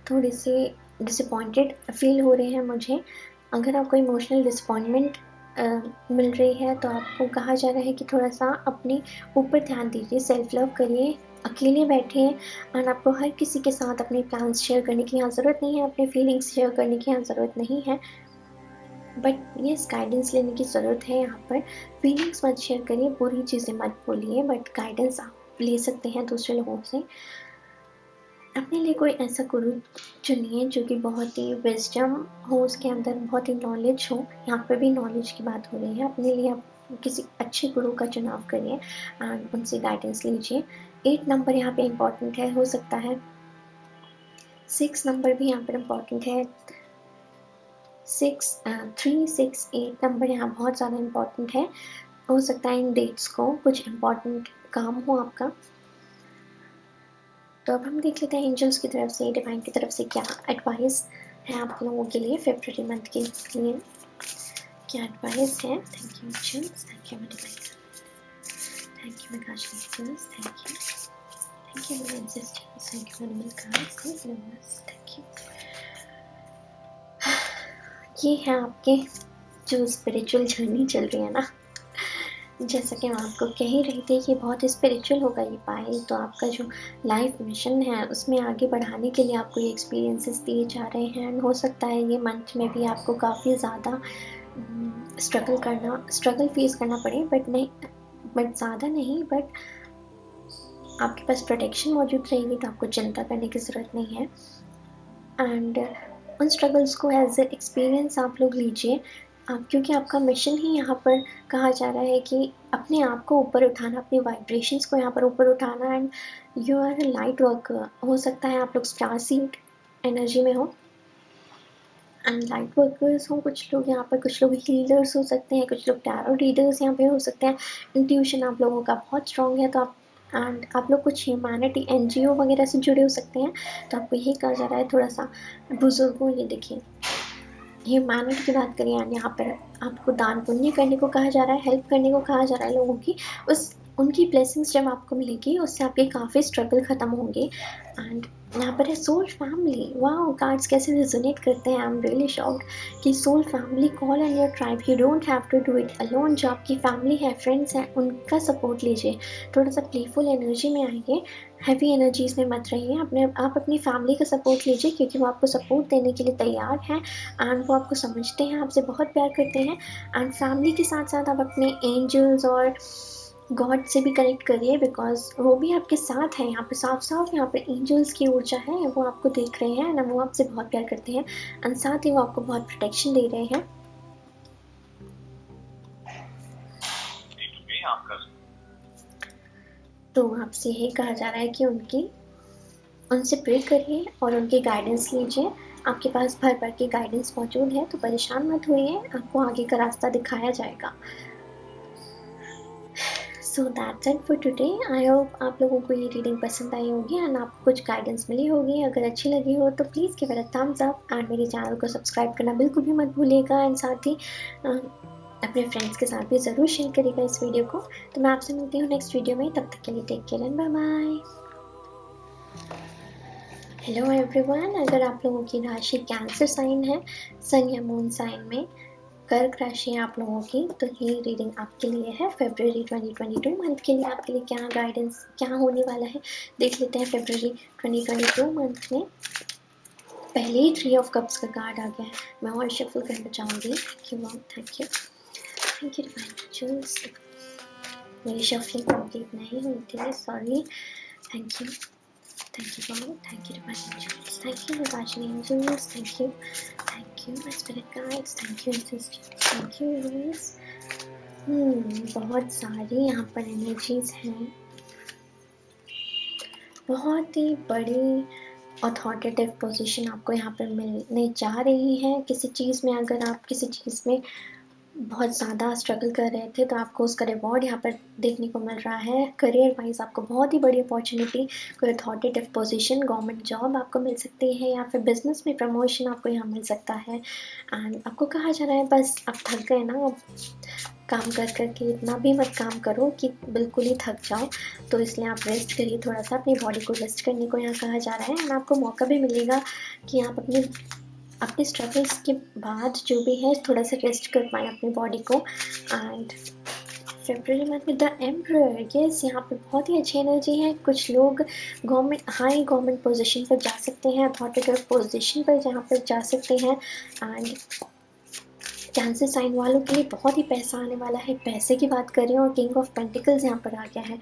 थोड़ी सी डिसअपॉइंटेड फील हो रहे हैं मुझे। अगर आपको इमोशनल डिसअपॉइंटमेंट मिल रही है तो आपको कहा जा रहा है कि थोड़ा सा अपने ऊपर ध्यान दीजिए, सेल्फ लव करिए, अकेले बैठिए। एंड आपको हर किसी के साथ अपने प्लान्स शेयर करने की यहाँ ज़रूरत नहीं है, अपने फीलिंग्स शेयर करने की यहाँ ज़रूरत नहीं है, बट यस गाइडेंस लेने की ज़रूरत है। यहाँ पर फीलिंग्स मत शेयर करिए, बुरी चीज़ें मत बोलिए, बट गाइडेंस आप ले सकते हैं दूसरे लोगों से। अपने लिए कोई ऐसा गुरु चुनिए जो कि बहुत ही विजडम हो, उसके अंदर बहुत ही नॉलेज हो। यहाँ पर भी नॉलेज की बात हो रही है। अपने लिए आप किसी अच्छे गुरु का चुनाव करिए एंड उनसे गाइडेंस लीजिए। 8 नंबर यहाँ पे इम्पॉर्टेंट है, हो सकता है 6 नंबर भी यहाँ पर इम्पॉर्टेंट है। 3, 6, 8 नंबर यहाँ बहुत ज़्यादा इम्पॉर्टेंट है। हो सकता है इन डेट्स को कुछ इम्पॉर्टेंट काम हो आपका। तो अब हम देख लेते हैं एंजल्स की तरफ से, डिवाइन की तरफ से क्या एडवाइस है आप लोगों के लिए फेब्रुअरी मंथ के लिए, क्या एडवाइस है। Thank you angels, thank you divine, thank you guys, thank you मेरे ancestors, thank you animal guys, thank you. ये है आपके जो स्पिरिचुअल जर्नी चल रही है ना, जैसा कि मैं आपको कह ही रही थी कि बहुत स्पिरिचुअल होगा ये पायल। तो आपका जो लाइफ मिशन है उसमें आगे बढ़ाने के लिए आपको ये एक्सपीरियंसेस दिए जा रहे हैं। एंड हो सकता है ये मंथ में भी आपको काफ़ी ज़्यादा स्ट्रगल फेस करना पड़े, बट ज़्यादा नहीं, बट आपके पास प्रोटेक्शन मौजूद रहेगी, तो आपको चिंता करने की ज़रूरत नहीं है। एंड उन स्ट्रगल्स को एज ए एक्सपीरियंस आप लोग लीजिए, आप, क्योंकि आपका मिशन ही यहाँ पर कहा जा रहा है कि अपने आप को ऊपर उठाना, अपनी वाइब्रेशंस को यहाँ पर ऊपर उठाना। And you are a light worker. हो सकता है आप लोग स्टार सीड एनर्जी में हो एंड लाइट वर्कर्स हों कुछ लोग यहाँ पर, कुछ लोग हीलर्स हो सकते हैं, कुछ लोग टैरो रीडर्स यहाँ पे हो सकते हैं। इंट्यूशन आप लोगों का बहुत स्ट्रॉन्ग है, तो आप लोग कुछ ह्यूमैनिटी एनजीओ वगैरह से जुड़े हो सकते हैं। तो आपको यही कहा जा रहा है थोड़ा सा बुजुर्गों, ये देखिए ह्यूमैनिटी की बात करें, यानी यहाँ पर आपको दान पुण्य करने को कहा जा रहा है, हेल्प करने को कहा जा रहा है लोगों की। उनकी ब्लेसिंग्स जब आपको मिलेगी, उससे आपके काफ़ी स्ट्रगल ख़त्म होंगे। एंड यहाँ पर है सोल फैमिली। वाओ, कार्ड्स कैसे रिजोनेट करते हैं। आई एम रियली शॉक्ड कि soul family, call on your tribe, you don't have to do it alone. जो आपकी फैमिली है, फ्रेंड्स हैं, उनका सपोर्ट लीजिए। थोड़ा सा प्लेफुल एनर्जी में आइए, हैवी एनर्जीज में मत रहिए। आप अपनी फैमिली का सपोर्ट लीजिए, क्योंकि वो आपको सपोर्ट देने के लिए तैयार हैं एंड वो आपको समझते हैं, आपसे बहुत प्यार करते हैं। एंड फैमिली के साथ साथ आप अपने एंजल्स और गॉड से भी कनेक्ट करिए, बिकॉज वो भी आपके साथ हैं। यहाँ पे साफ साफ यहाँ पे एंजल्स की ऊर्जा है, वो आपको देख रहे हैं ना, वो आपसे बहुत प्यार करते हैं एंड साथ ही वो आपको बहुत प्रोटेक्शन दे रहे हैं। तो आपसे यही कहा जा रहा है कि उनसे प्रे करिए और उनकी गाइडेंस लीजिए। आपके पास भर भर की गाइडेंस मौजूद है, तो परेशान मत होइए, आपको आगे का रास्ता दिखाया जाएगा। So that's it for today. I hope आप लोगों को ये रीडिंग पसंद आई होगी एंड आपको कुछ गाइडेंस मिली होगी। अगर अच्छी लगी हो तो please give it a thumbs up and मेरे चैनल को सब्सक्राइब करना बिल्कुल भी मत भूलिएगा। एंड साथ ही अपने फ्रेंड्स के साथ भी ज़रूर शेयर करिएगा इस वीडियो को। तो मैं आपसे मिलती हूँ नेक्स्ट वीडियो में, तब तक के लिए take care and bye bye. Hello everyone, अगर आप लोगों की राशि कैंसर साइन है, सन या मून साइन में कर्क राशि है आप लोगों की, तो ये रीडिंग आपके लिए है फरवरी 2022 मंथ के लिए। आपके लिए क्या गाइडेंस, क्या होने वाला है, देख लेते हैं। फरवरी 2022 मंथ में पहले ही 3 ऑफ कप्स का कार्ड आ गया है। मैं और शफल करना चाहूँगी। Thank you divine angels. मेरी शफलिंग कंप्लीट नहीं हुई थी, sorry. Thank you God, thank you divine angels, thank you guardian angels, thank you my spirit guides, thank you ancestors, thank you universe। बहुत सारी यहाँ पर एनर्जीज हैं, बहुत ही बड़ी अथॉरिटेटिव पोजीशन आपको यहाँ पर मिलने जा रही है। किसी चीज़ में, अगर आप किसी चीज़ में बहुत ज़्यादा स्ट्रगल कर रहे थे, तो आपको उसका रिवॉर्ड यहाँ पर देखने को मिल रहा है। करियर वाइज आपको बहुत ही बड़ी अपॉर्चुनिटी, कोई अथॉरिटेटिव पोजीशन, गवर्नमेंट जॉब आपको मिल सकती है, या फिर बिजनेस में प्रमोशन आपको यहाँ मिल सकता है। एंड आपको कहा जा रहा है बस अब थक गए ना, अब काम कर करके इतना भी मत काम करो कि बिल्कुल ही थक जाओ। तो इसलिए आप रेस्ट करिए थोड़ा सा, अपनी बॉडी को रेस्ट करने को यहाँ कहा जा रहा है। एंड आपको मौका भी मिलेगा कि आप अपने स्ट्रगल्स के बाद जो भी है थोड़ा सा रेस्ट कर पाएँ अपनी बॉडी को। एंड फरवरी मंथ में द एम्परर, यस, यहाँ पे बहुत ही अच्छी एनर्जी है। कुछ लोग हाई गवर्नमेंट पोजीशन पर जा सकते हैं, अथॉरिटेटिव पोजीशन पर जहाँ पर जा सकते हैं। एंड कैंसर साइन वालों के लिए बहुत ही पैसा आने वाला है। पैसे की बात कर रही हूँ और किंग ऑफ पेंटिकल्स यहाँ पर आ गया है,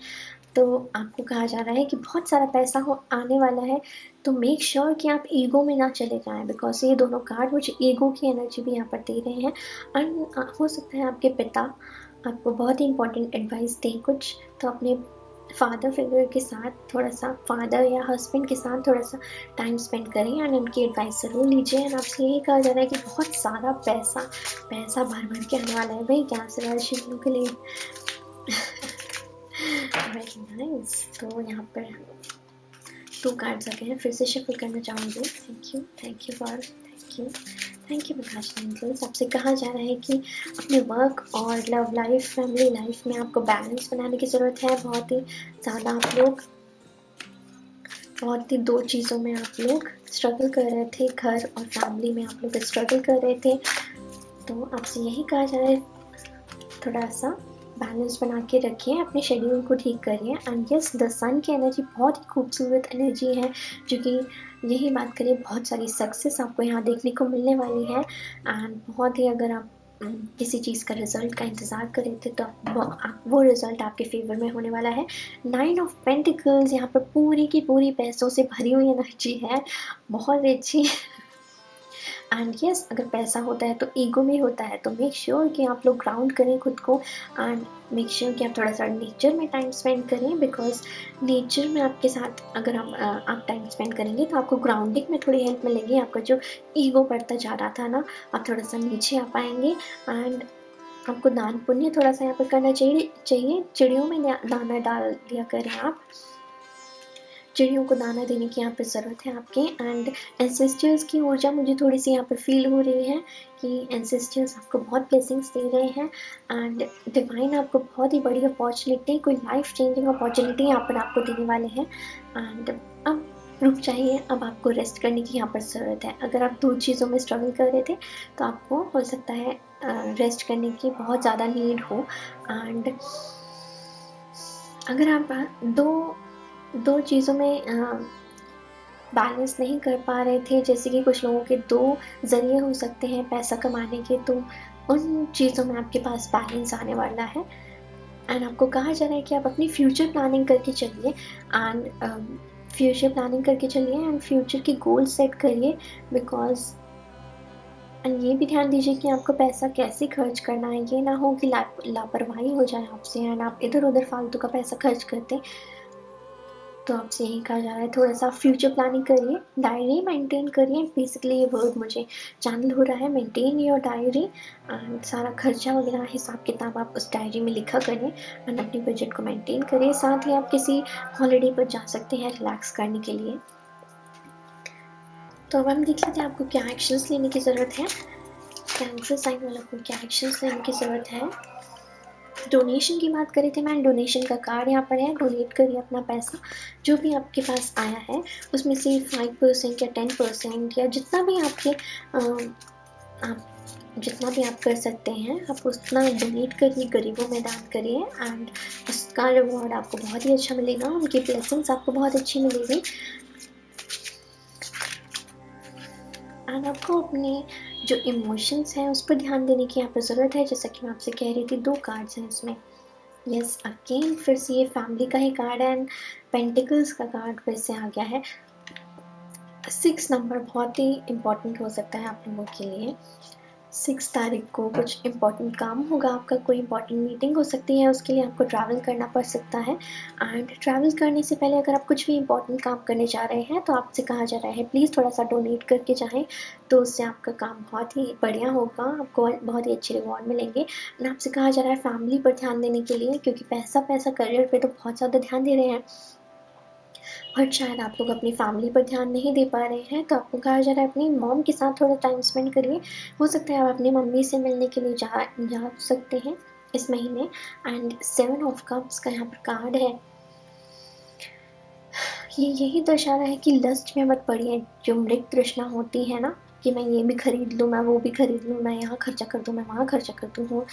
तो आपको कहा जा रहा है कि बहुत सारा पैसा आने वाला है। तो मेक श्योर कि आप ईगो में ना चले जाएं, बिकॉज ये दोनों कार्ड मुझे ईगो की एनर्जी भी यहाँ पर दे रहे हैं। एंड हो सकता है आपके पिता आपको बहुत ही इंपॉर्टेंट एडवाइस दें कुछ, तो अपने फादर फिगर के साथ थोड़ा सा, फादर या हस्बैंड के साथ थोड़ा सा टाइम स्पेंड करें एंड उनकी एडवाइस ज़रूर लीजिए। एंड आपसे यही कहा जा रहा है कि बहुत सारा पैसा भर भर के आने वाला है भाई कैंसर राशि वालों के लिए। Very nice. तो यहाँ पर 2 कार्ड्स आ गए हैं, फिर से शफल करना चाहूँगी। थैंक यू प्रकाश एंजल्स। आपसे कहा जा रहा है कि अपने वर्क और लव लाइफ, फैमिली लाइफ में आपको बैलेंस बनाने की ज़रूरत है। बहुत ही ज़्यादा आप लोग, बहुत ही 2 चीज़ों में आप लोग स्ट्रगल कर रहे थे, घर और फैमिली में आप लोग स्ट्रगल कर रहे थे। तो आपसे यही कहा जा रहा है थोड़ा सा बैलेंस बना के रखिए, अपने शेड्यूल को ठीक करिए। एंड यस, द सन की एनर्जी बहुत ही खूबसूरत एनर्जी है, जो कि यही बात करें, बहुत सारी सक्सेस आपको यहाँ देखने को मिलने वाली है। एंड बहुत ही, अगर आप किसी चीज़ का रिज़ल्ट का इंतज़ार कर रहे थे, तो वो रिज़ल्ट आपके फ़ेवर में होने वाला है। 9 ऑफ पेंटिकल्स यहाँ पर पूरी की पूरी पैसों से भरी हुई एनर्जी है, बहुत अच्छी। एंड यस, अगर पैसा होता है तो ईगो भी होता है, तो मेक श्योर कि आप लोग ग्राउंड करें खुद को, एंड मेक श्योर कि आप थोड़ा सा नेचर में टाइम स्पेंड करें, बिकॉज नेचर में आपके साथ अगर आप टाइम स्पेंड करेंगे तो आपको ग्राउंडिंग में थोड़ी हेल्प मिलेगी। आपका जो ईगो बढ़ता जा रहा था ना, आप थोड़ा सा नीचे आ पाएंगे। एंड आपको दान पुण्य थोड़ा सा यहाँ पर करना चाहिए। चिड़ियों में दाना डाल दिया करें आप, चिड़ियों को दाना देने की यहाँ पे ज़रूरत है आपके। एंड एंसेस्टर्स की ऊर्जा मुझे थोड़ी सी यहाँ पर फील हो रही है कि एंसेस्टर्स आपको बहुत ब्लेसिंग्स दे रहे हैं, एंड डिवाइन आपको बहुत ही बड़ी अपॉर्चुनिटी, कोई लाइफ चेंजिंग अपॉर्चुनिटी यहाँ पर आपको देने वाले हैं। एंड अब रुक जाइए, अब आपको रेस्ट करने की यहाँ पर ज़रूरत है। अगर आप 2 चीज़ों में स्ट्रगल कर रहे थे तो आपको हो सकता है रेस्ट करने की बहुत ज़्यादा नीड हो। एंड अगर आप दो चीज़ों में बैलेंस नहीं कर पा रहे थे, जैसे कि कुछ लोगों के 2 ज़रिए हो सकते हैं पैसा कमाने के, तो उन चीज़ों में आपके पास बैलेंस आने वाला है। एंड आपको कहा जा रहा है कि आप अपनी फ्यूचर प्लानिंग करके चलिए, एंड फ्यूचर प्लानिंग करके चलिए एंड फ्यूचर के गोल सेट करिए, बिकॉज एंड ये भी ध्यान दीजिए कि आपको पैसा कैसे खर्च करना है। ये ना हो कि लापरवाही हो जाए आपसे एंड आप इधर उधर फालतू का पैसा खर्च करते। तो आपसे यही कहा जा रहा है, थोड़ा सा फ्यूचर प्लानिंग करिए, डायरी मेंटेन करिए। बेसिकली ये वर्ड मुझे चैनल हो रहा है, मेंटेन योर डायरी, एंड सारा खर्चा वगैरह हिसाब किताब आप उस डायरी में लिखा करें एंड अपने बजट को मेंटेन करिए। साथ ही आप किसी हॉलीडे पर जा सकते हैं रिलैक्स करने के लिए। तो अब हम देख लेते हैं आपको क्या एक्शंस लेने की ज़रूरत है। कैंसर साइन वाला को क्या एक्शंस लेने की ज़रूरत है। डोनेशन की बात करें थे, मैं डोनेशन का कार्ड यहाँ पर है। डोनेट करिए अपना पैसा, जो भी आपके पास आया है उसमें से 5% या 10% या जितना भी आप जितना भी आप कर सकते हैं, आप उतना डोनेट करिए, गरीबों में दान करिए, एंड उसका रिवॉर्ड आपको बहुत ही अच्छा मिलेगा, उनकी ब्लेसिंग्स आपको बहुत अच्छी मिलेगी। एंड आपको अपने जो इमोशंस हैं उस पर ध्यान देने की यहाँ पर ज़रूरत है। जैसा कि मैं आपसे कह रही थी, 2 कार्ड्स हैं इसमें। यस, अगेन फिर से ये फैमिली का ही कार्ड है एंड पेंटिकल्स का कार्ड फिर से आ गया है। 6 नंबर बहुत ही इम्पोर्टेंट हो सकता है आप लोगों के लिए। 6 तारीख को कुछ इम्पोर्टेंट काम होगा आपका, कोई इम्पोर्टेंट मीटिंग हो सकती है, उसके लिए आपको ट्रैवल करना पड़ सकता है। एंड ट्रैवल करने से पहले अगर आप कुछ भी इम्पोर्टेंट काम करने जा रहे हैं तो आपसे कहा जा रहा है प्लीज़ थोड़ा सा डोनेट करके जाएँ, तो उससे आपका काम बहुत ही बढ़िया होगा, आपको बहुत ही अच्छे रिवॉर्ड मिलेंगे। एंड आपसे कहा जा रहा है फैमिली पर ध्यान देने के लिए, क्योंकि पैसा करियर पर तो बहुत ज़्यादा ध्यान दे रहे हैं, बट शायद आप लोग अपनी फैमिली पर ध्यान नहीं दे पा रहे हैं, तो आपको कहा जा रहा है अपनी मॉम के साथ थोड़ा टाइम स्पेंड करिए। हो सकता है आप अपनी मम्मी से मिलने के लिए जा सकते हैं इस महीने। एंड 7 ऑफ कप्स का यहाँ पर कार्ड है। ये यही दर्शा रहा है कि लस्ट में मत पड़िए। जो मृग तृष्णा होती है ना, कि मैं ये भी खरीद लूँ, मैं वो भी खरीद लूँ, मैं यहाँ खर्चा कर दूँ, मैं वहाँ खर्चा कर दूँ,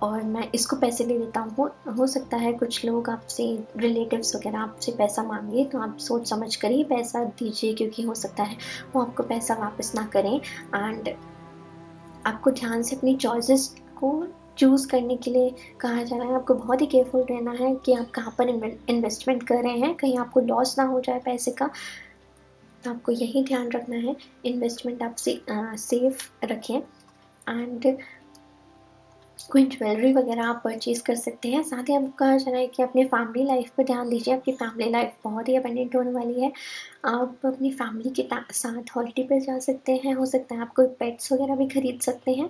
और मैं इसको पैसे दे देता हूँ। हो सकता है कुछ लोग आपसे, रिलेटिव्स वगैरह आपसे पैसा मांगे, तो आप सोच समझ कर ही पैसा दीजिए, क्योंकि हो सकता है वो आपको पैसा वापस ना करें। एंड आपको ध्यान से अपनी चॉइसेस को चूज़ करने के लिए कहा जा रहा है। आपको बहुत ही केयरफुल रहना है कि आप कहाँ पर इन्वेस्टमेंट कर रहे हैं, कहीं आपको लॉस ना हो जाए पैसे का। तो आपको यही ध्यान रखना है, इन्वेस्टमेंट आप सेफ रखें। एंड कोई ज्वेलरी वगैरह आप परचेज़ कर सकते हैं। साथ ही आपको कहा जा रहा है कि अपने फैमिली लाइफ पर ध्यान दीजिए। आपकी फैमिली लाइफ बहुत ही अबंडेंट होने वाली है। आप अपनी फैमिली के साथ हॉलिडे पर जा सकते हैं। हो सकता है आप कोई पेट्स वगैरह भी खरीद सकते हैं,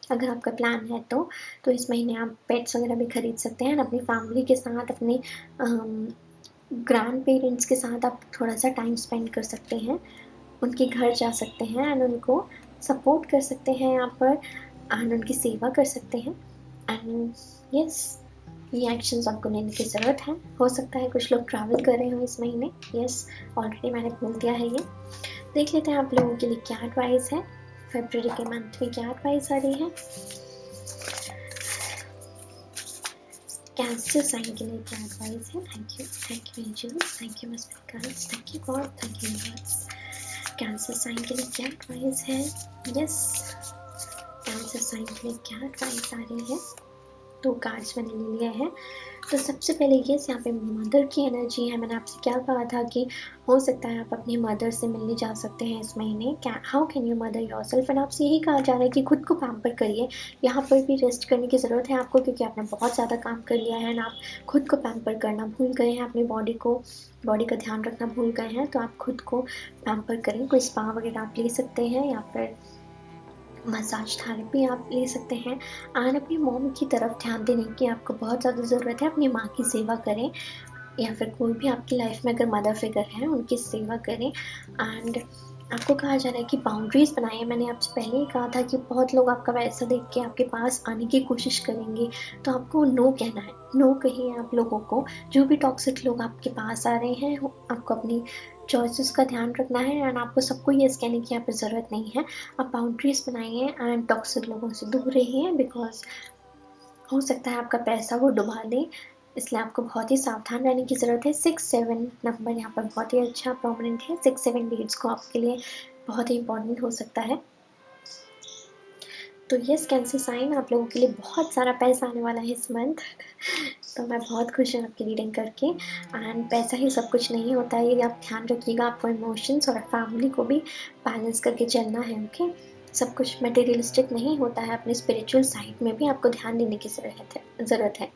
अगर आपका प्लान है तो इस महीने आप पेट्स वगैरह भी खरीद सकते हैं। अपनी फैमिली के साथ, अपने ग्रैंड पेरेंट्स के साथ आप थोड़ा सा टाइम स्पेंड कर सकते हैं, उनके घर जा सकते हैं एंड उनको सपोर्ट कर सकते हैं यहाँ पर, एंड उनकी सेवा कर सकते हैं। एंड यस, ये एक्शंस आपको लेने की ज़रूरत है। हो सकता है कुछ लोग ट्रैवल कर रहे हो इस महीने। यस, ऑलरेडी मैंने बोल दिया है ये। देख लेते हैं आप लोगों के लिए क्या एडवाइस है, फरवरी के मंथ में क्या एडवाइस आ रही है। कैंसर साइन के लिए क्या एडवाइस है। Thank you angels, thank you miss guys, thank you God, thank you universe. Cancer sign के लिए क्या एडवाइस है। यस, कैंसर साइन के लिए क्या एडवाइस आ रही है। 2 कार्ड्स मैंने ले लिए हैं। तो सबसे पहले ये यहाँ पे मदर की एनर्जी है। मैंने आपसे क्या कहा था कि हो सकता है आप अपनी मदर से मिलने जा सकते हैं इस महीने। क्या how can you mother yourself, and आपसे यही कहा जा रहा है कि खुद को पैम्पर करिए। यहाँ पर भी रेस्ट करने की ज़रूरत है आपको, क्योंकि आपने बहुत ज़्यादा काम कर लिया है एंड आप खुद को पैम्पर करना भूल गए हैं, अपनी बॉडी का ध्यान रखना भूल गए हैं। तो आप खुद को पैम्पर करें। कोई स्पा वगैरह आप ले सकते हैं या फिर मसाज थेरेपी आप ले सकते हैं। एंड अपनी मॉम की तरफ ध्यान देने की आपको बहुत ज़्यादा ज़रूरत है। अपनी माँ की सेवा करें, या फिर कोई भी आपकी लाइफ में अगर मदर फिगर है उनकी सेवा करें। एंड आपको कहा जा रहा है कि बाउंड्रीज़ बनाइए। मैंने आपसे पहले ही कहा था कि बहुत लोग आपका वैसा देख के आपके पास आने की कोशिश करेंगे, तो आपको नो कहना है। नो कहिए आप लोगों को। जो भी टॉक्सिक लोग आपके पास आ रहे हैं, आपको अपनी चॉइसेस का ध्यान रखना है एंड आपको सबको यस कहने की यहाँ पर ज़रूरत नहीं है। आप बाउंड्रीज़ बनाइए एंड टॉक्सिक लोगों से दूर रहिए, बिकॉज हो सकता है आपका पैसा वो डुबा दे, इसलिए आपको बहुत ही सावधान रहने की ज़रूरत है। 6-7 नंबर यहाँ पर बहुत ही अच्छा प्रोमिनेंट है। 6-7 डेट्स को आपके लिए बहुत ही इंपॉर्टेंट हो सकता है। तो यस कैंसर साइन, आप लोगों के लिए बहुत सारा पैसा आने वाला है इस मंथ। तो मैं बहुत खुश हूँ आपकी रीडिंग करके। एंड पैसा ही सब कुछ नहीं होता है, ये आप ध्यान रखिएगा। आपको इमोशंस और फैमिली को भी बैलेंस करके चलना है। ओके, सब कुछ मटेरियलिस्टिक नहीं होता है, अपने स्पिरिचुअल साइड में भी आपको ध्यान देने की ज़रूरत है।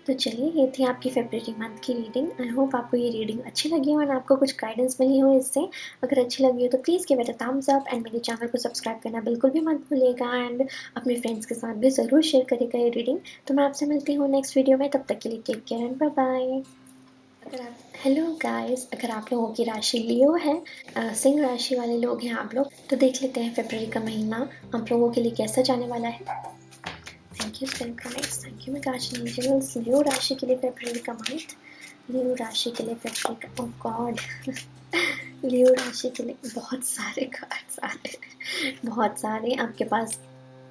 तो चलिए, ये थी आपकी फरवरी मंथ की रीडिंग। आई होप आपको ये रीडिंग अच्छी लगी हो और आपको कुछ गाइडेंस मिली हो इससे। अगर अच्छी लगी हो तो please give it a thumbs up and मेरे चैनल को सब्सक्राइब करना बिल्कुल भी मत भूलिएगा एंड अपने फ्रेंड्स के साथ भी ज़रूर शेयर करिएगा ये रीडिंग। तो मैं आपसे मिलती हूँ नेक्स्ट वीडियो में, तब तक के लिए take care and bye bye. Hello guys, अगर आप लोगों की राशि लियो है, सिंह राशि वाले लोग हैं आप लोग, तो देख लेते हैं फरवरी का महीना आप लोगों के लिए कैसा जाने वाला है। Thank you spirit guides, thank you मैं गार्डियन एंजल्स। लियो राशि के लिए फरवरी का मंथ, लियो राशि के लिए फरवरी का, ओह गॉड लियो राशि के लिए बहुत सारे कार्ड्स आ रहे हैं, बहुत सारे आपके पास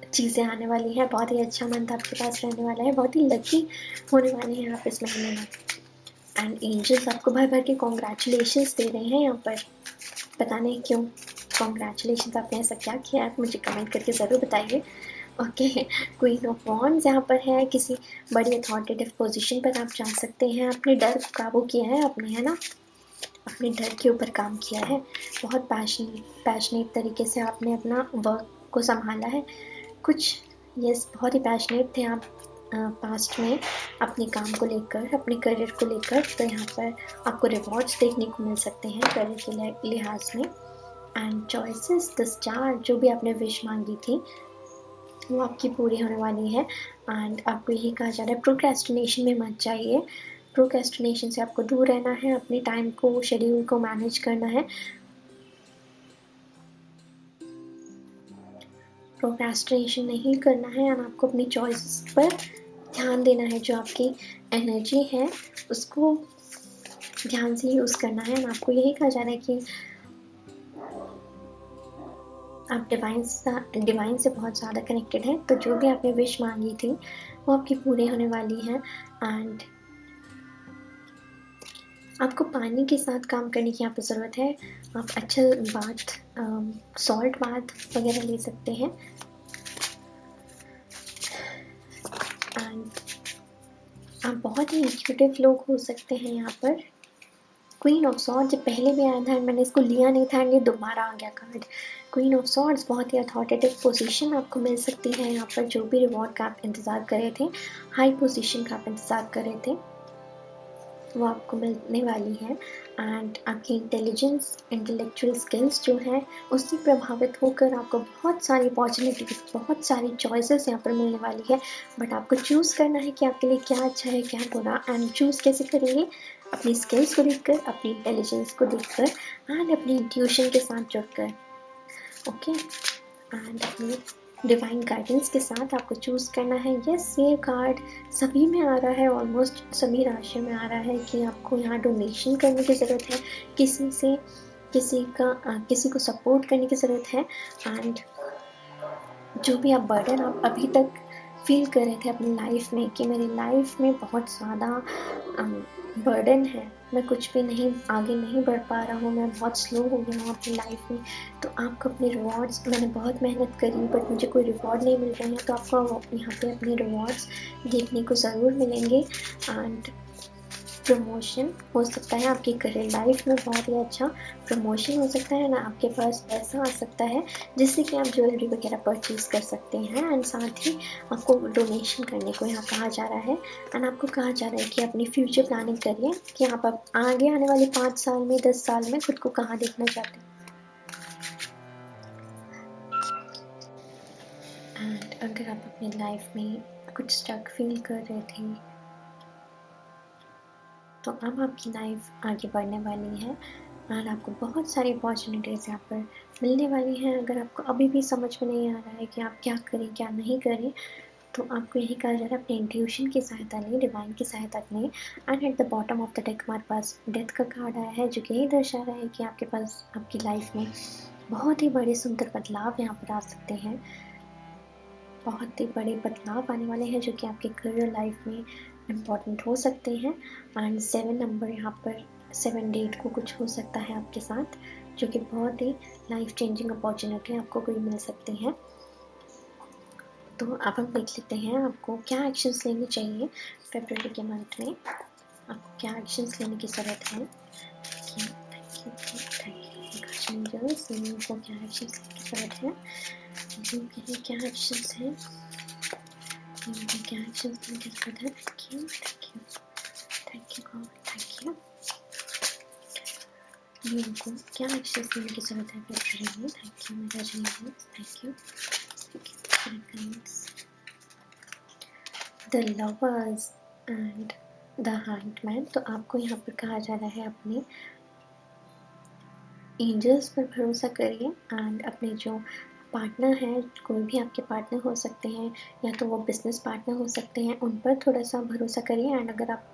चीज़ें आने वाली हैं। बहुत ही अच्छा मंथ आपके पास रहने वाला है, बहुत ही लकी होने वाले हैं आप इस महीने में। एंड एंजल्स आपको भर भर के कॉन्ग्रेचुलेशंस दे रहे हैं यहाँ पर, पता नहीं क्यों। कॉन्ग्रेचुलेशंस, आपने ऐसा क्या किया आप मुझे कमेंट करके ज़रूर बताइए। ओके, क्वीन ऑफ वॉन्ड्स यहाँ पर है। किसी बड़ी अथॉरिटेटिव पोजीशन पर आप जा सकते हैं। अपने डर को काबू किया है आपने, है ना, अपने डर के ऊपर काम किया है। बहुत पैशनेट तरीके से आपने अपना वर्क को संभाला है। कुछ यस, बहुत ही पैशनेट थे आप पास्ट में अपने काम को लेकर, अपने करियर को लेकर। तो यहाँ पर आपको रिवॉर्ड्स देखने को मिल सकते हैं करियर के लिहाज में। एंड चॉइसेस, द स्टार, जो भी आपने विश मांगी थी वो आपकी पूरी होने वाली है। एंड आपको यही कहा जा रहा है प्रोक्रेस्टिनेशन में मत जाइए। प्रोक्रेस्टिनेशन से आपको दूर रहना है, अपने टाइम को, शेड्यूल को मैनेज करना है। प्रोक्रेस्टिनेशन नहीं करना है और आपको अपनी चॉइसेस पर ध्यान देना है। जो आपकी एनर्जी है उसको ध्यान से यूज़ करना है। और आपको यही कहा जा रहा है कि आप डिवाइन से बहुत ज़्यादा कनेक्टेड हैं। तो जो भी आपने विश मांगी थी वो आपकी पूरी होने वाली है। एंड आपको पानी के साथ काम करने की यहाँ पर ज़रूरत है। आप अच्छा बाथ, सॉल्ट बाथ वगैरह ले सकते हैं। एंड आप बहुत ही इंट्यूटिव लोग हो सकते हैं यहाँ पर। क्वीन ऑफ सॉर्ड्स जब पहले भी आया था, मैंने इसको लिया नहीं था एंड ये दोबारा आ गया कार्ड। क्वीन ऑफ सॉर्ड्स, बहुत ही अथॉरिटेटिव पोजीशन आपको मिल सकती है यहाँ पर। जो भी रिवॉर्ड का आप इंतज़ार कर रहे थे, हाई पोजीशन का आप इंतज़ार कर रहे थे, वो आपको मिलने वाली है। एंड आपकी इंटेलिजेंस, इंटेलेक्चुअल स्किल्स जो हैं उससे प्रभावित होकर आपको बहुत सारी अपॉर्चुनिटीज, बहुत सारी चॉइसेस यहाँ पर मिलने वाली है। बट आपको चूज़ करना है कि आपके लिए क्या अच्छा है, क्या बुरा। एंड चूज़ कैसे करेंगे? अपनी स्किल्स को देखकर, अपनी इंटेलिजेंस को देखकर एंड अपनी इंट्यूशन के साथ जुड़कर। ओके, एंड अपनी डिवाइन गाइडेंस के साथ आपको चूज़ करना है। यस, ये कार्ड सभी में आ रहा है, ऑलमोस्ट सभी राशियों में आ रहा है कि आपको यहाँ डोनेशन करने की ज़रूरत है, किसी को सपोर्ट करने की ज़रूरत है। एंड जो भी आप बर्डन आप अभी तक फ़ील कर रहे थे अपनी लाइफ़ में कि मेरी लाइफ़ में बहुत ज़्यादा बर्डन है, मैं कुछ भी नहीं आगे नहीं बढ़ पा रहा हूँ, मैं बहुत स्लो हो गया हूँ अपनी लाइफ़ में। तो आपको अपने रिवॉर्ड्स, मैंने बहुत मेहनत करी बट मुझे कोई रिवॉर्ड नहीं मिल रहे हैं, तो आपको यहाँ पे अपने रिवॉर्ड्स देखने को ज़रूर मिलेंगे। एंड प्रमोशन हो सकता है आपकी करियर लाइफ में, बहुत ही अच्छा प्रमोशन हो सकता है ना, आपके पास पैसा आ सकता है जिससे कि आप ज्वेलरी वगैरह परचेज़ कर सकते हैं। एंड साथ ही आपको डोनेशन करने को यहाँ कहा जा रहा है। एंड आपको कहा जा रहा है कि अपनी फ्यूचर प्लानिंग करिए कि आप आगे आने वाले 5 साल में, 10 साल में खुद को कहाँ देखना चाहते हैं। एंड अगर आप अपनी लाइफ में कुछ स्टक फील कर रहे थे, तो अब आपकी लाइफ आगे बढ़ने वाली है और आपको बहुत सारी अपॉर्चुनिटीज़ यहाँ पर मिलने वाली हैं। अगर आपको अभी भी समझ में नहीं आ रहा है कि आप क्या करें क्या नहीं करें, तो आपको यही कहा जा रहा है अपने इंट्यूशन की सहायता लें, डिवाइन की सहायता लें। And eight the bottom of the deck हमारे पास डेथ का कार्ड आया है, जो कि यही दर्शा रहा है कि आपके पास आपकी लाइफ में बहुत ही बड़े सुंदर बदलाव यहाँ पर आ सकते हैं। बहुत ही बड़े बदलाव आने वाले हैं जो कि आपके करियर लाइफ में इम्पॉर्टेंट हो सकते हैं। एंड 7 नंबर यहाँ पर 7 डेट को कुछ हो सकता है आपके साथ, जो कि बहुत ही लाइफ चेंजिंग अपॉर्चुनिटी आपको कोई मिल सकती है। तो अब हम देख लेते हैं आपको क्या एक्शंस लेने चाहिए फरवरी के मंथ में, आपको क्या एक्शंस लेने की ज़रूरत है। को क्या एक्शंस लेने की ज़रूरत है, क्या एक्शंस हैं, क्या एक्शंस लेने की ज़रूरत है। Thank you God, thank you. को क्या एक्शंस लेने की ज़रूरत है फरवरी में। थैंक यू मेरा जीवन, thank you. The lovers and the hangman. तो आपको यहाँ पर कहा जा रहा है अपने एंजल्स पर भरोसा करिए। एंड अपने जो पार्टनर हैं, कोई भी आपके पार्टनर हो सकते हैं या तो वो बिजनेस पार्टनर हो सकते हैं, उन पर थोड़ा सा भरोसा करिए। एंड अगर आप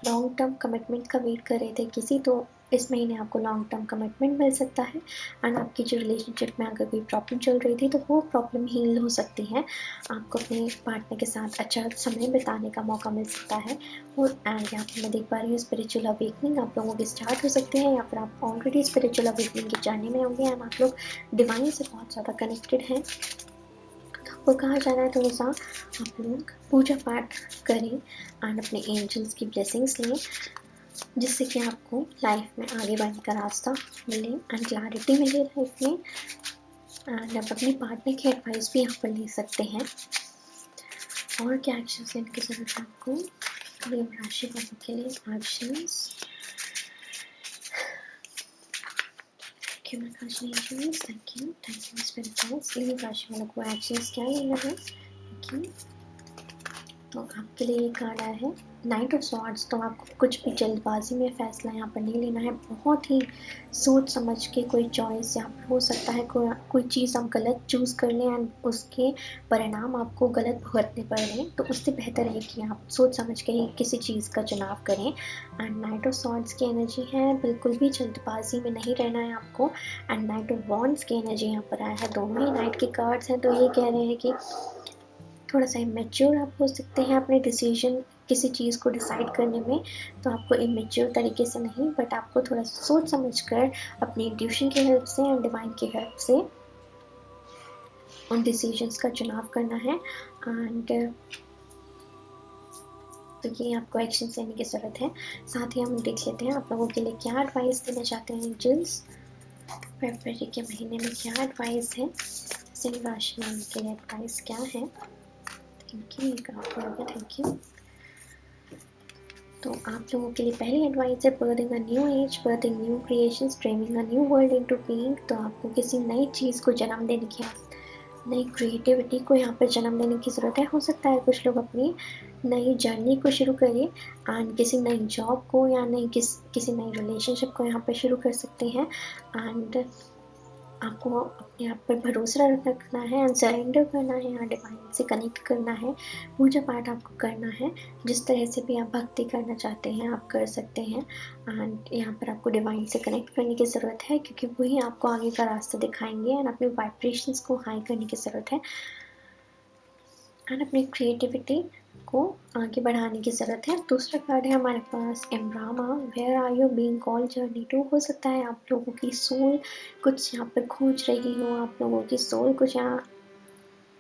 लॉन्ग टर्म कमिटमेंट का वेट कर रहे थे किसी, तो इस महीने आपको लॉन्ग टर्म कमिटमेंट मिल सकता है। एंड आपकी जो रिलेशनशिप में अगर कोई प्रॉब्लम चल रही थी, तो वो प्रॉब्लम हील हो सकती है। आपको अपने पार्टनर के साथ अच्छा समय बिताने का मौका मिल सकता है। और एंड यहाँ पर मैं देख पा रही हूँ स्पिरिचुअल अवेकनिंग आप लोगों की स्टार्ट हो सकती है, या फिर आप ऑलरेडी स्पिरिचुअल अवेकनिंग की जर्नी में होंगे। एंड आप लोग डिवाइन से बहुत ज़्यादा कनेक्टेड हैं। वो कहा जा रहा है थोड़ा सा आप लोग पूजा पाठ करें एंड अपने एंजल्स की ब्लेसिंग्स लें, जिससे कि आपको लाइफ में आगे बढ़ने का रास्ता मिले एंड क्लैरिटी मिले लाइफ में। एंड आप अपनी पार्टनर की एडवाइस भी यहाँ पर ले सकते हैं। और क्या एक्शन लेने की ज़रूरत है आपको राशि वालों के लिए एक्शंस। थैंक यू स्पिरिट राशि वालों को एक्शंस क्या लेना है। Thank you. तो आपके लिए ये कार्ड आया है नाइट ऑफ सॉर्ड्स। तो आपको कुछ भी जल्दबाजी में फ़ैसला यहाँ पर नहीं लेना है, बहुत ही सोच समझ के कोई चॉइस यहाँ पर हो सकता है। कोई चीज़ आप गलत चूज़ कर लें एंड उसके परिणाम आपको गलत भुगतने पड़ रहे हैं, तो उससे बेहतर है कि आप सोच समझ के ही किसी चीज़ का चुनाव करें। एंड नाइट ऑफ सॉर्ड्स की एनर्जी है, बिल्कुल भी जल्दबाजी में नहीं रहना है आपको। एंड नाइट ऑफ वॉन्ड्स की एनर्जी यहाँ पर आया है, दोनों ही नाइट के कार्ड्स हैं। तो ये कह रहे हैं कि थोड़ा सा इमेच्योर आप हो सकते हैं अपने डिसीजन किसी चीज़ को डिसाइड करने में। तो आपको इमेच्योर तरीके से नहीं, बट आपको थोड़ा सा सोच समझ कर अपनी इंट्यूशन की हेल्प से एंड डिवाइन की हेल्प से उन डिसीजंस का चुनाव करना है। एंड तो ये आपको एक्शन लेने की ज़रूरत है। साथ ही हम देख लेते हैं आप लोगों के लिए क्या एडवाइस देना चाहते हैं एंजल्स फरवरी के महीने में, क्या एडवाइस है सिंह राशि वालों के लिए, एडवाइस क्या है। Thank you, thank you. तो आप लोगों के लिए पहली एडवाइस है berthing a new age, berthing new creations, dreaming a new world into being. तो आपको किसी नई चीज़ को जन्म देने की, नई क्रिएटिविटी को यहाँ पर जन्म देने की ज़रूरत है। हो सकता है कुछ लोग अपनी नई जर्नी को शुरू करें एंड किसी नई जॉब को या किसी नई रिलेशनशिप को यहाँ पर शुरू कर सकते हैं। एंड आपको अपने आप पर भरोसा रखना है एंड सरेंडर करना है, यहाँ डिवाइन से कनेक्ट करना है, पूजा पाठ आपको करना है। जिस तरह से भी आप भक्ति करना चाहते हैं आप कर सकते हैं। एंड यहाँ पर आपको डिवाइन से कनेक्ट करने की ज़रूरत है, क्योंकि वही आपको आगे का रास्ता दिखाएंगे। एंड अपने वाइब्रेशंस को हाई करने की ज़रूरत है। एंड अपनी क्रिएटिविटी को आगे बढ़ाने की ज़रूरत है। दूसरा कार्ड है हमारे पास एम्ब्रामा, where are you being called journey to. हो सकता है आप लोगों की सोल कुछ यहाँ पर खोज रही हो, आप लोगों की सोल कुछ यहाँ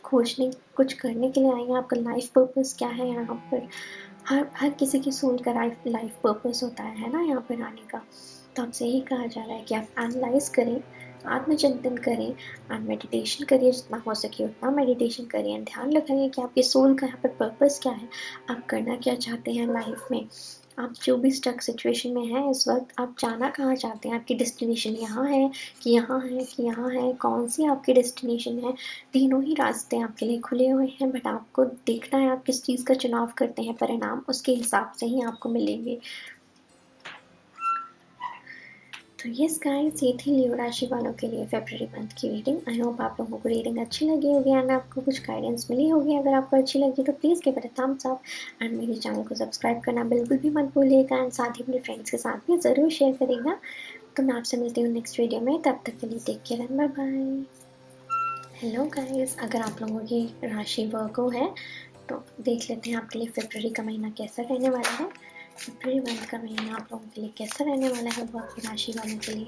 खोजने कुछ करने के लिए आई है। आपका लाइफ पर्पस क्या है यहाँ पर, हर किसी की सोल का लाइफ पर्पस होता है ना यहाँ पर आने का। तो आपसे यही कहा जा रहा है कि आप एनालाइज करें, आत्मचिंतन करें एंड मेडिटेशन करिए, जितना हो सके उतना मेडिटेशन करिए। ध्यान रखिए कि आपके सोल का यहाँ पर पर्पस क्या है, आप करना क्या चाहते हैं लाइफ में। आप जो भी स्टक सिचुएशन में हैं इस वक्त, आप जाना कहाँ चाहते हैं, आपकी डेस्टिनेशन यहाँ है कि यहाँ है कि यहाँ है, कौन सी आपकी डेस्टिनेशन है। तीनों ही रास्ते आपके लिए खुले हुए हैं, बट आपको देखना है आप किस चीज़ का चुनाव करते हैं, परिणाम उसके हिसाब से ही आपको मिलेंगे। तो यस गाइस, ये थी लियो राशि वालों के लिए फरवरी मंथ की रीडिंग। आई होप आप लोगों को रीडिंग अच्छी लगी होगी एंड आपको कुछ गाइडेंस मिली होगी। अगर आपको अच्छी लगी तो please give it a thumbs up and मेरे चैनल को सब्सक्राइब करना बिल्कुल भी मत भूलिएगा एंड साथ ही अपने फ्रेंड्स के साथ भी ज़रूर शेयर करिएगा। तो मैं आपसे मिलती हूँ नेक्स्ट वीडियो में, तब तक के लिए take care and bye bye. Hello guys, अगर आप लोगों की राशि वर्गो है तो देख लेते हैं आपके लिए फरवरी का महीना कैसा रहने वाला है। फरवरी मंथ का महीना आप लोगों के लिए कैसा रहने वाला है वो आपकी राशि वालों के लिए।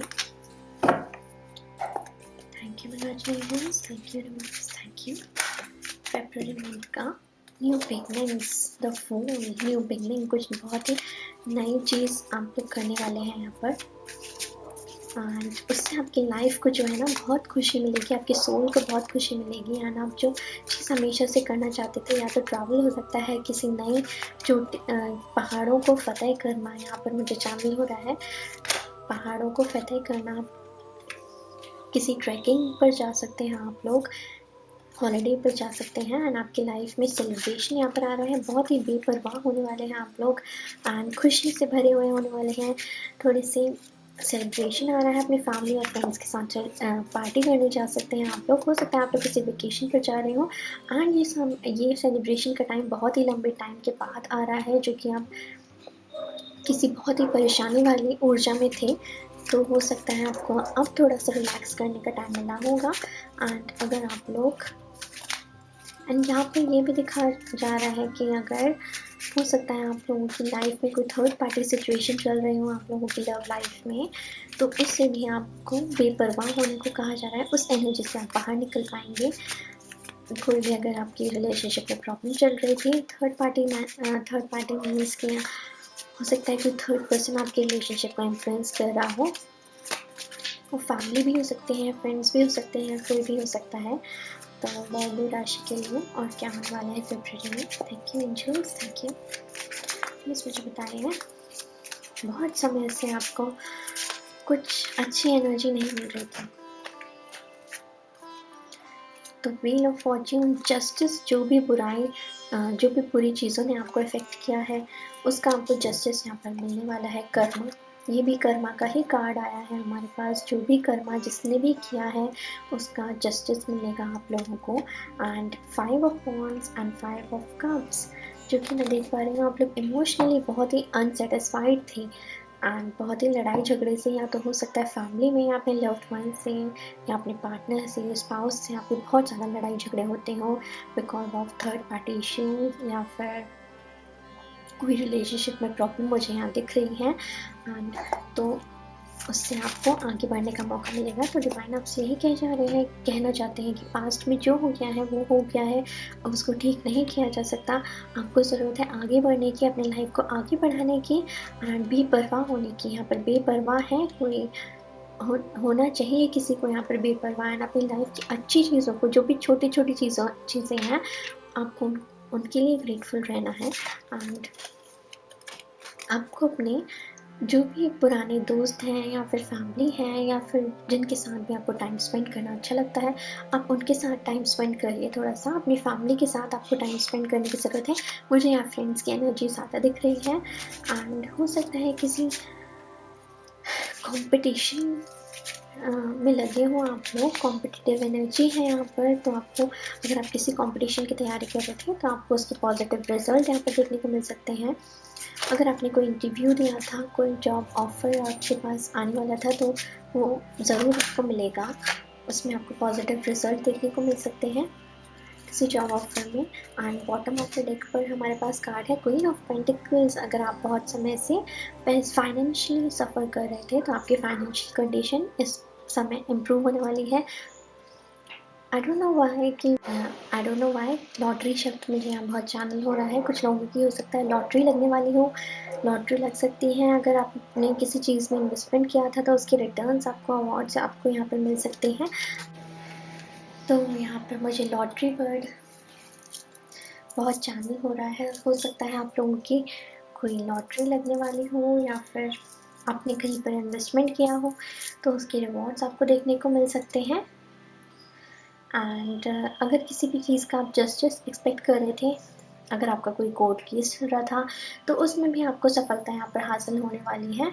Thank you universe, thank you universe, thank you. फरवरी मंथ का new beginnings, the fool, new beginning, कुछ बहुत ही नई चीज़ आप लोग करने वाले हैं यहाँ पर एंड उससे आपकी लाइफ को जो है ना बहुत खुशी मिलेगी, आपकी सोल को बहुत खुशी मिलेगी एंड आप जो चीज़ हमेशा से करना चाहते थे, या तो ट्रैवल हो सकता है, किसी नई चोटी पहाड़ों को फतेह करना, यहाँ पर मुझे शामिल हो रहा है पहाड़ों को फतेह करना। किसी ट्रैकिंग पर जा सकते हैं आप लोग, हॉलीडे पर जा सकते हैं एंड आपकी लाइफ में सेलिब्रेशन यहाँ पर आ रहा है। बहुत ही बेपरवाह होने वाले हैं आप लोग एंड खुशी से भरे हुए होने वाले हैं। थोड़े से सेलिब्रेशन आ रहा है, अपनी फैमिली और फ्रेंड्स के साथ पार्टी करने जा सकते हैं आप लोग। हो सकता है आप लोग किसी वेकेशन पर जा रहे हो एंड ये सेलिब्रेशन का टाइम बहुत ही लंबे टाइम के बाद आ रहा है, जो कि आप किसी बहुत ही परेशानी वाली ऊर्जा में थे। तो हो सकता है आपको अब थोड़ा सा रिलैक्स करने का टाइम मिला होगा एंड अगर आप लोग एंड यहाँ पे ये भी दिखा जा रहा है कि अगर हो सकता है आप लोगों की लाइफ में कोई थर्ड पार्टी सिचुएशन चल रही हो आप लोगों की लव लाइफ में, तो उससे भी आपको बेपरवाह होने को कहा जा रहा है। उस एनर्जी से आप बाहर निकल पाएंगे। कोई भी अगर आपकी रिलेशनशिप में प्रॉब्लम चल रही थी, थर्ड पार्टी मीन्स के हो सकता है कि थर्ड पर्सन आपके रिलेशनशिप को इन्फ्लुएंस कर रहा हो। वो फैमिली भी हो सकते हैं, फ्रेंड्स भी हो सकते हैं, कोई भी हो सकता है। तो वर्गो राशि के लिए और क्या होने वाला है फरवरी में। Thank you angels, thank you please मुझे बताइए। बहुत समय से आपको कुछ अच्छी एनर्जी नहीं मिल रही थी, तो व्हील ऑफ फॉर्च्यून, जस्टिस, जो भी बुरी चीज़ों ने आपको इफ़ेक्ट किया है उसका आपको जस्टिस यहाँ पर मिलने वाला है। कर्मा, ये भी कर्मा का ही कार्ड आया है हमारे पास। जो भी कर्मा जिसने भी किया है उसका जस्टिस मिलेगा आप लोगों को। And 5 of wands and 5 of cups, जो कि मैं देख पा रही हूँ आप लोग इमोशनली बहुत ही अनसेटिस्फाइड थे एंड बहुत ही लड़ाई झगड़े से, या तो हो सकता है फैमिली में या अपने लव्ड वन से या अपने पार्टनर से, स्पाउस से आपके बहुत ज़्यादा लड़ाई झगड़े होते हो because of third party issues, या फिर कोई रिलेशनशिप में प्रॉब्लम मुझे यहाँ दिख रही है एंड तो उससे आपको आगे बढ़ने का मौका मिलेगा। तो डिवाइन आपसे यही कहना चाहते हैं कि पास्ट में जो हो गया है वो हो गया है, अब उसको ठीक नहीं किया जा सकता। आपको ज़रूरत है आगे बढ़ने की, अपनी लाइफ को आगे बढ़ाने की एंड बेपरवाह होने की। यहाँ पर बेपरवाह है कोई होना चाहिए किसी को यहाँ पर बेपरवाह है अपनी लाइफ की अच्छी चीज़ों को, जो भी छोटी छोटी चीज़ें हैं आपको उनके लिए ग्रेटफुल रहना है एंड आपको अपने जो भी पुराने दोस्त हैं या फिर फैमिली है या फिर जिनके साथ भी आपको टाइम स्पेंड करना अच्छा लगता है, आप उनके साथ टाइम स्पेंड करिए। थोड़ा सा अपनी फैमिली के साथ आपको टाइम स्पेंड करने की ज़रूरत है। मुझे यहाँ फ्रेंड्स की एनर्जी ज़्यादा दिख रही है एंड हो सकता है किसी कंपटीशन में लगे हो आप लोग, कॉम्पिटिटिव एनर्जी है यहाँ पर। तो आपको अगर आप किसी कंपटीशन की तैयारी कर रहे थे तो आपको उसके पॉजिटिव रिजल्ट यहाँ पर देखने को मिल सकते हैं। अगर आपने कोई इंटरव्यू दिया था, कोई जॉब ऑफर आपके पास आने वाला था, तो वो ज़रूर आपको मिलेगा, उसमें आपको पॉजिटिव रिजल्ट देखने को मिल सकते हैं। किसी जॉब ऑफर में। And bottom of the deck पर हमारे पास कार्ड है क्वीन ऑफ पेंटिकल्स। अगर आप बहुत समय से फाइनेंशियली सफ़र कर रहे थे तो आपकी फाइनेंशियल कंडीशन इस समय इम्प्रूव होने वाली है। I don't know why lottery शब्द मेरे यहाँ बहुत चैनल हो रहा है। कुछ लोगों की हो सकता है लॉटरी लगने वाली हो, लॉटरी लग सकती है। अगर आपने किसी चीज़ में इन्वेस्टमेंट किया था तो उसके रिटर्न्स आपको, अवार्ड्स आपको यहाँ पर मिल सकते हैं। तो यहाँ पर मुझे लॉटरी वर्ड बहुत चैनल हो रहा है। हो सकता है आप लोगों की कोई लॉटरी लगने वाली हो, या फिर आपने कहीं पर इन्वेस्टमेंट किया हो तो उसके रिवॉर्ड्स आपको देखने को मिल सकते हैं। एंड अगर किसी भी चीज़ का आप जस्टिस एक्सपेक्ट कर रहे थे, अगर आपका कोई कोर्ट केस चल रहा था तो उसमें भी आपको सफलता यहाँ पर हासिल होने वाली है।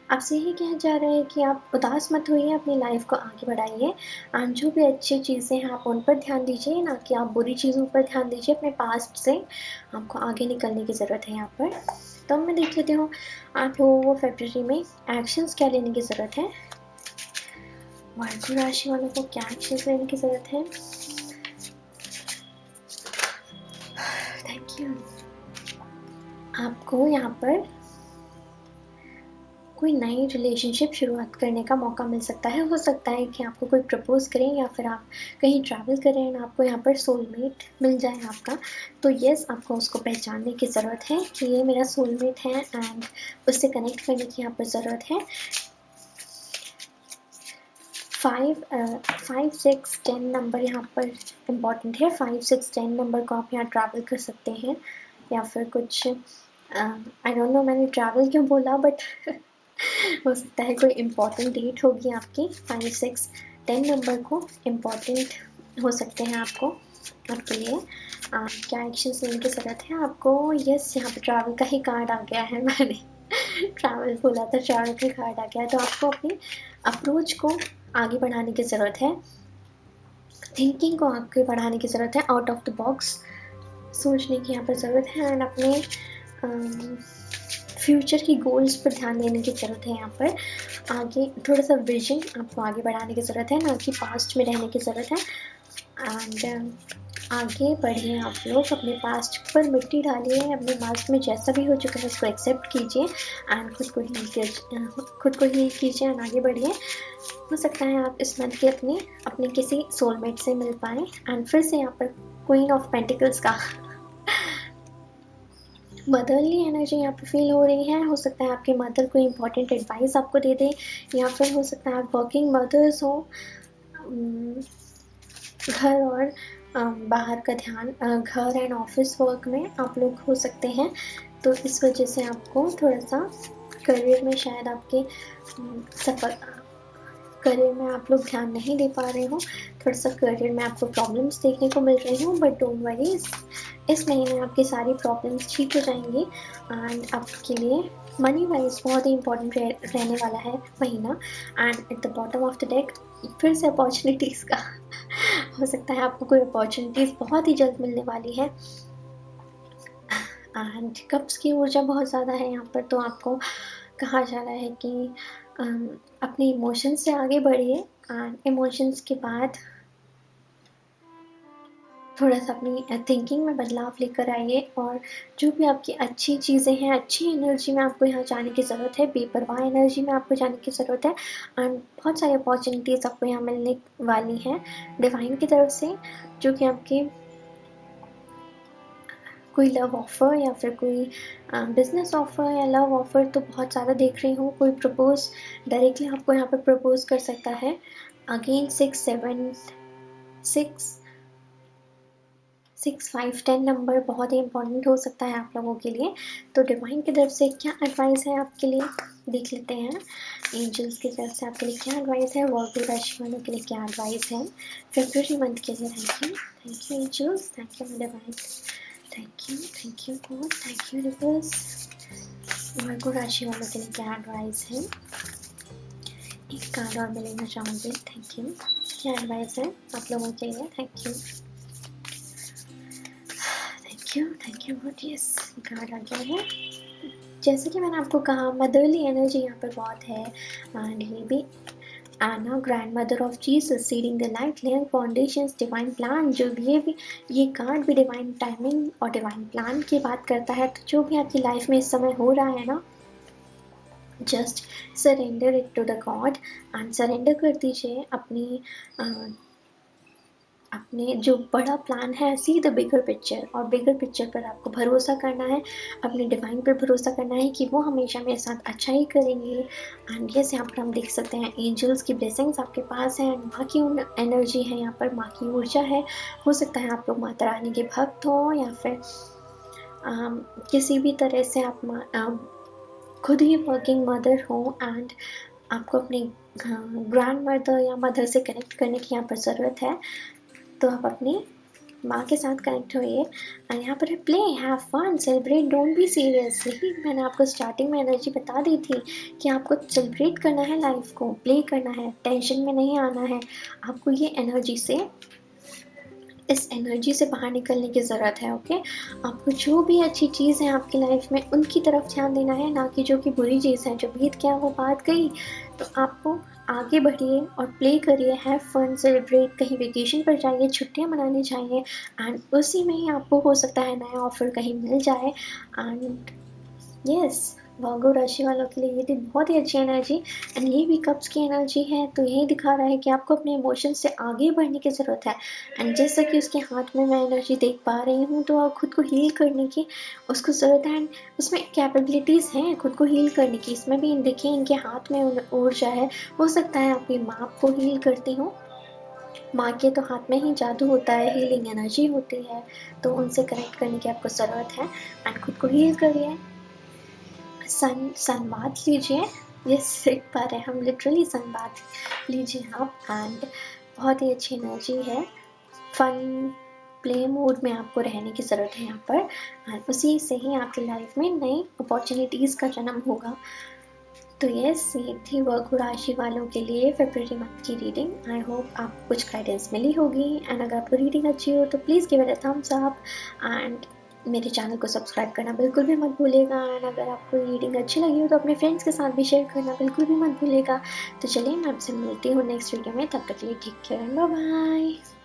आपसे यही कहा जा रहा है कि आप उदास मत होइए, अपनी लाइफ को आगे बढ़ाइए एंड जो भी अच्छी चीज़ें हैं आप उन पर ध्यान दीजिए, ना कि आप बुरी चीज़ों पर ध्यान दीजिए। अपने पास्ट से आपको आगे निकलने की ज़रूरत है यहाँ पर। तो मैं देख लेती हूँ आप लोगों को फरवरी में एक्शंस क्या लेने की ज़रूरत है। वर्गो राशि वालों को क्या एक्शंस लेने की ज़रूरत है। Thank you. आपको यहाँ पर कोई नई रिलेशनशिप शुरुआत करने का मौका मिल सकता है। हो सकता है कि आपको कोई प्रपोज़ करें, या फिर आप कहीं ट्रैवल करें एंड आपको यहाँ पर सोलमेट मिल जाए आपका। तो येस, आपको उसको पहचानने की ज़रूरत है कि ये मेरा सोलमेट है एंड उससे कनेक्ट करने की यहाँ पर ज़रूरत है। 5, 6, 10 नंबर यहाँ पर इम्पॉर्टेंट है। 5, 6, 10 नंबर को आप यहाँ ट्रैवल कर सकते हैं, या फिर कुछ आई डोंट नो मैंने ट्रैवल क्यों बोला, बट हो सकता है कोई इम्पॉर्टेंट डेट होगी आपकी। 5, 6, 10 नंबर को इम्पॉर्टेंट हो सकते हैं आपको, आपके लिए। क्या एक्शंस लेने की ज़रूरत है आपको। यस, यहाँ पे ट्रैवल का ही कार्ड आ गया है। मैंने ट्रैवल बोला था, ट्रैवल का कार्ड आ गया है। तो आपको अपनी अप्रोच को आगे बढ़ाने की ज़रूरत है, थिंकिंग को आगे बढ़ाने की ज़रूरत है, आउट ऑफ द बॉक्स सोचने की यहाँ पर ज़रूरत है एंड अपने फ्यूचर की गोल्स पर ध्यान देने की ज़रूरत है। यहाँ पर आगे थोड़ा सा विजन आपको आगे बढ़ाने की ज़रूरत है, ना कि पास्ट में रहने की ज़रूरत है। एंड आगे बढ़िए आप लोग, अपने पास्ट पर मिट्टी डालिए, अपने पास्ट में जैसा भी हो चुका है उसको एक्सेप्ट कीजिए एंड खुद को हील कीजिए एंड आगे बढ़िए। हो सकता है आप इस मंथ के अपने किसी सोलमेट से मिल पाएँ। एंड फिर से यहाँ पर क्वीन ऑफ पेंटिकल्स का मदरली एनर्जी यहाँ पे फील हो रही है। हो सकता है आपके मदर कोई इंपॉर्टेंट एडवाइस आपको दे दे, या फिर हो सकता है आप वर्किंग मदर्स हो। घर और बाहर का ध्यान, घर एंड ऑफिस वर्क में आप लोग हो सकते हैं। तो इस वजह से आपको थोड़ा सा करियर में शायद आपके सफल करियर में आप लोग ध्यान नहीं दे पा रहे हो। थोड़ा सा करियर में आपको प्रॉब्लम्स देखने को मिल रही हो, बट डोंट वरी, इस महीने आपकी सारी प्रॉब्लम्स ठीक हो जाएंगी एंड आपके लिए मनी वाइज बहुत ही इंपॉर्टेंट रहने वाला है महीना। And eight the bottom of the deck फिर से अपॉर्चुनिटीज़ का हो सकता है आपको कोई अपॉर्चुनिटीज़ बहुत ही जल्द मिलने वाली है। एंड कप्स की ऊर्जा बहुत ज़्यादा है यहाँ पर, तो आपको कहा जा रहा है कि अपने इमोशंस से आगे बढ़िए एंड इमोशंस के बाद थोड़ा सा अपनी थिंकिंग में बदलाव लेकर आइए। और जो भी आपकी अच्छी चीज़ें हैं, अच्छी एनर्जी में आपको यहाँ जाने की ज़रूरत है, बेपरवाह एनर्जी में आपको जाने की ज़रूरत है एंड बहुत सारी अपॉर्चुनिटीज़ आपको यहाँ मिलने वाली हैं डिवाइन की तरफ से, जो कि आपके कोई लव ऑफ़र या फिर कोई बिज़नेस ऑफ़र या लव ऑफ़र तो बहुत ज़्यादा देख रही हूँ। कोई प्रपोज़ डायरेक्टली आपको यहाँ पे प्रपोज़ कर सकता है। अगेन 6, 7, 6, 5, 10 नंबर बहुत ही इंपॉर्टेंट हो सकता है आप लोगों के लिए। तो डिवाइन की तरफ से क्या एडवाइस है आपके लिए, देख लेते हैं। एंजल्स की तरफ से आपके लिए क्या एडवाइस है, वर्गो राशि वालों के लिए क्या एडवाइस है फरवरी मंथ के लिए। Thank you angels, thank you divine, thank you God, thank you universe. Virgo राशि वालों के लिए क्या एडवाइस है, एक कार्ड और मैं लेना चाहूँगी। थैंक यू, क्या एडवाइस है आप लोगों के लिए। Thank you God. Yes, card आ गया है। जैसे कि मैंने आपको कहा, मदरली एनर्जी यहाँ पर बहुत है एंड ये भी Anna, grandmother of Jesus, seeding the light, laying foundations, divine plan, जो भी ये कार्ड भी डिवाइन टाइमिंग और डिवाइन प्लान की बात करता है। तो जो भी आपकी लाइफ में इस समय हो रहा है ना, just surrender it to the God and surrender कर दीजिए अपने जो बड़ा प्लान है। सी द बिगर पिक्चर, और बिगर पिक्चर पर आपको भरोसा करना है, अपने डिवाइन पर भरोसा करना है कि वो हमेशा मेरे साथ अच्छा ही करेंगे। एंड यस, यहाँ पर हम देख सकते हैं एंजल्स की ब्लेसिंग्स आपके पास हैं, माँ की एनर्जी है, यहाँ पर माँ की ऊर्जा है। हो सकता है आप लोग माता रानी के भक्त हों, या फिर किसी भी तरह से आप खुद ही वर्किंग मदर हो एंड आपको अपनी ग्रैंड मदर या मदर से कनेक्ट करने की यहाँ पर ज़रूरत है। तो आप अपनी माँ के साथ कनेक्ट होइए। एंड यहाँ पर है play, have fun, celebrate, don't be serious. यही मैंने आपको स्टार्टिंग में एनर्जी बता दी थी कि आपको सेलिब्रेट करना है, लाइफ को प्ले करना है, टेंशन में नहीं आना है। आपको ये इस एनर्जी से बाहर निकलने की ज़रूरत है। ओके, आपको जो भी अच्छी चीज़ है आपकी लाइफ में उनकी तरफ ध्यान देना है, ना कि जो कि बुरी चीज़ है। जो बीत गया वो बात गई। तो आपको आगे बढ़िए और प्ले करिए, हैव फन, सेलिब्रेट, कहीं वेकेशन पर जाइए, छुट्टियां मनाने जाइए एंड उसी में ही आपको हो सकता है नया ऑफर कहीं मिल जाए। एंड यस, वर्गो राशि वालों के लिए ये थी बहुत ही अच्छी एनर्जी। एंड ये भी कप्स की एनर्जी है, तो यही दिखा रहा है कि आपको अपने इमोशन से आगे बढ़ने की ज़रूरत है। एंड जैसा कि उसके हाथ में मैं एनर्जी देख पा रही हूँ, तो आप खुद को हील करने की उसको ज़रूरत है। एंड उसमें कैपेबिलिटीज़ हैं खुद को हील करने की। इसमें भी देखिए इनके हाथ में ऊर्जा है। हो सकता है आपकी माँ को हील करती हूँ, माँ के तो हाथ में ही जादू होता है, हीलिंग एनर्जी होती है, तो उनसे कनेक्ट करने की आपको ज़रूरत है। एंड खुद को हील करिए, संवाद लीजिए। यस, सीख पा रहे हैं हम, लिटरली संवाद लीजिए आप। एंड बहुत ही अच्छी एनर्जी है। फन प्ले मोड में आपको रहने की ज़रूरत है यहाँ पर, एंड उसी से ही आपकी लाइफ में नई अपॉर्चुनिटीज़ का जन्म होगा। तो यस, ये थी वर्गो राशि वालों के लिए फरवरी मंथ की रीडिंग। आई होप आपको कुछ गाइडेंस मिली होगी। एंड अगर आपको रीडिंग अच्छी हो तो please give it a thumbs up and मेरे चैनल को सब्सक्राइब करना बिल्कुल भी मत भूलिएगा। एंड अगर आपको रीडिंग अच्छी लगी हो तो अपने फ्रेंड्स के साथ भी शेयर करना बिल्कुल भी मत भूलिएगा। तो चलिए, मैं आपसे मिलती हूँ नेक्स्ट वीडियो में। तब तक के लिए take care and bye bye.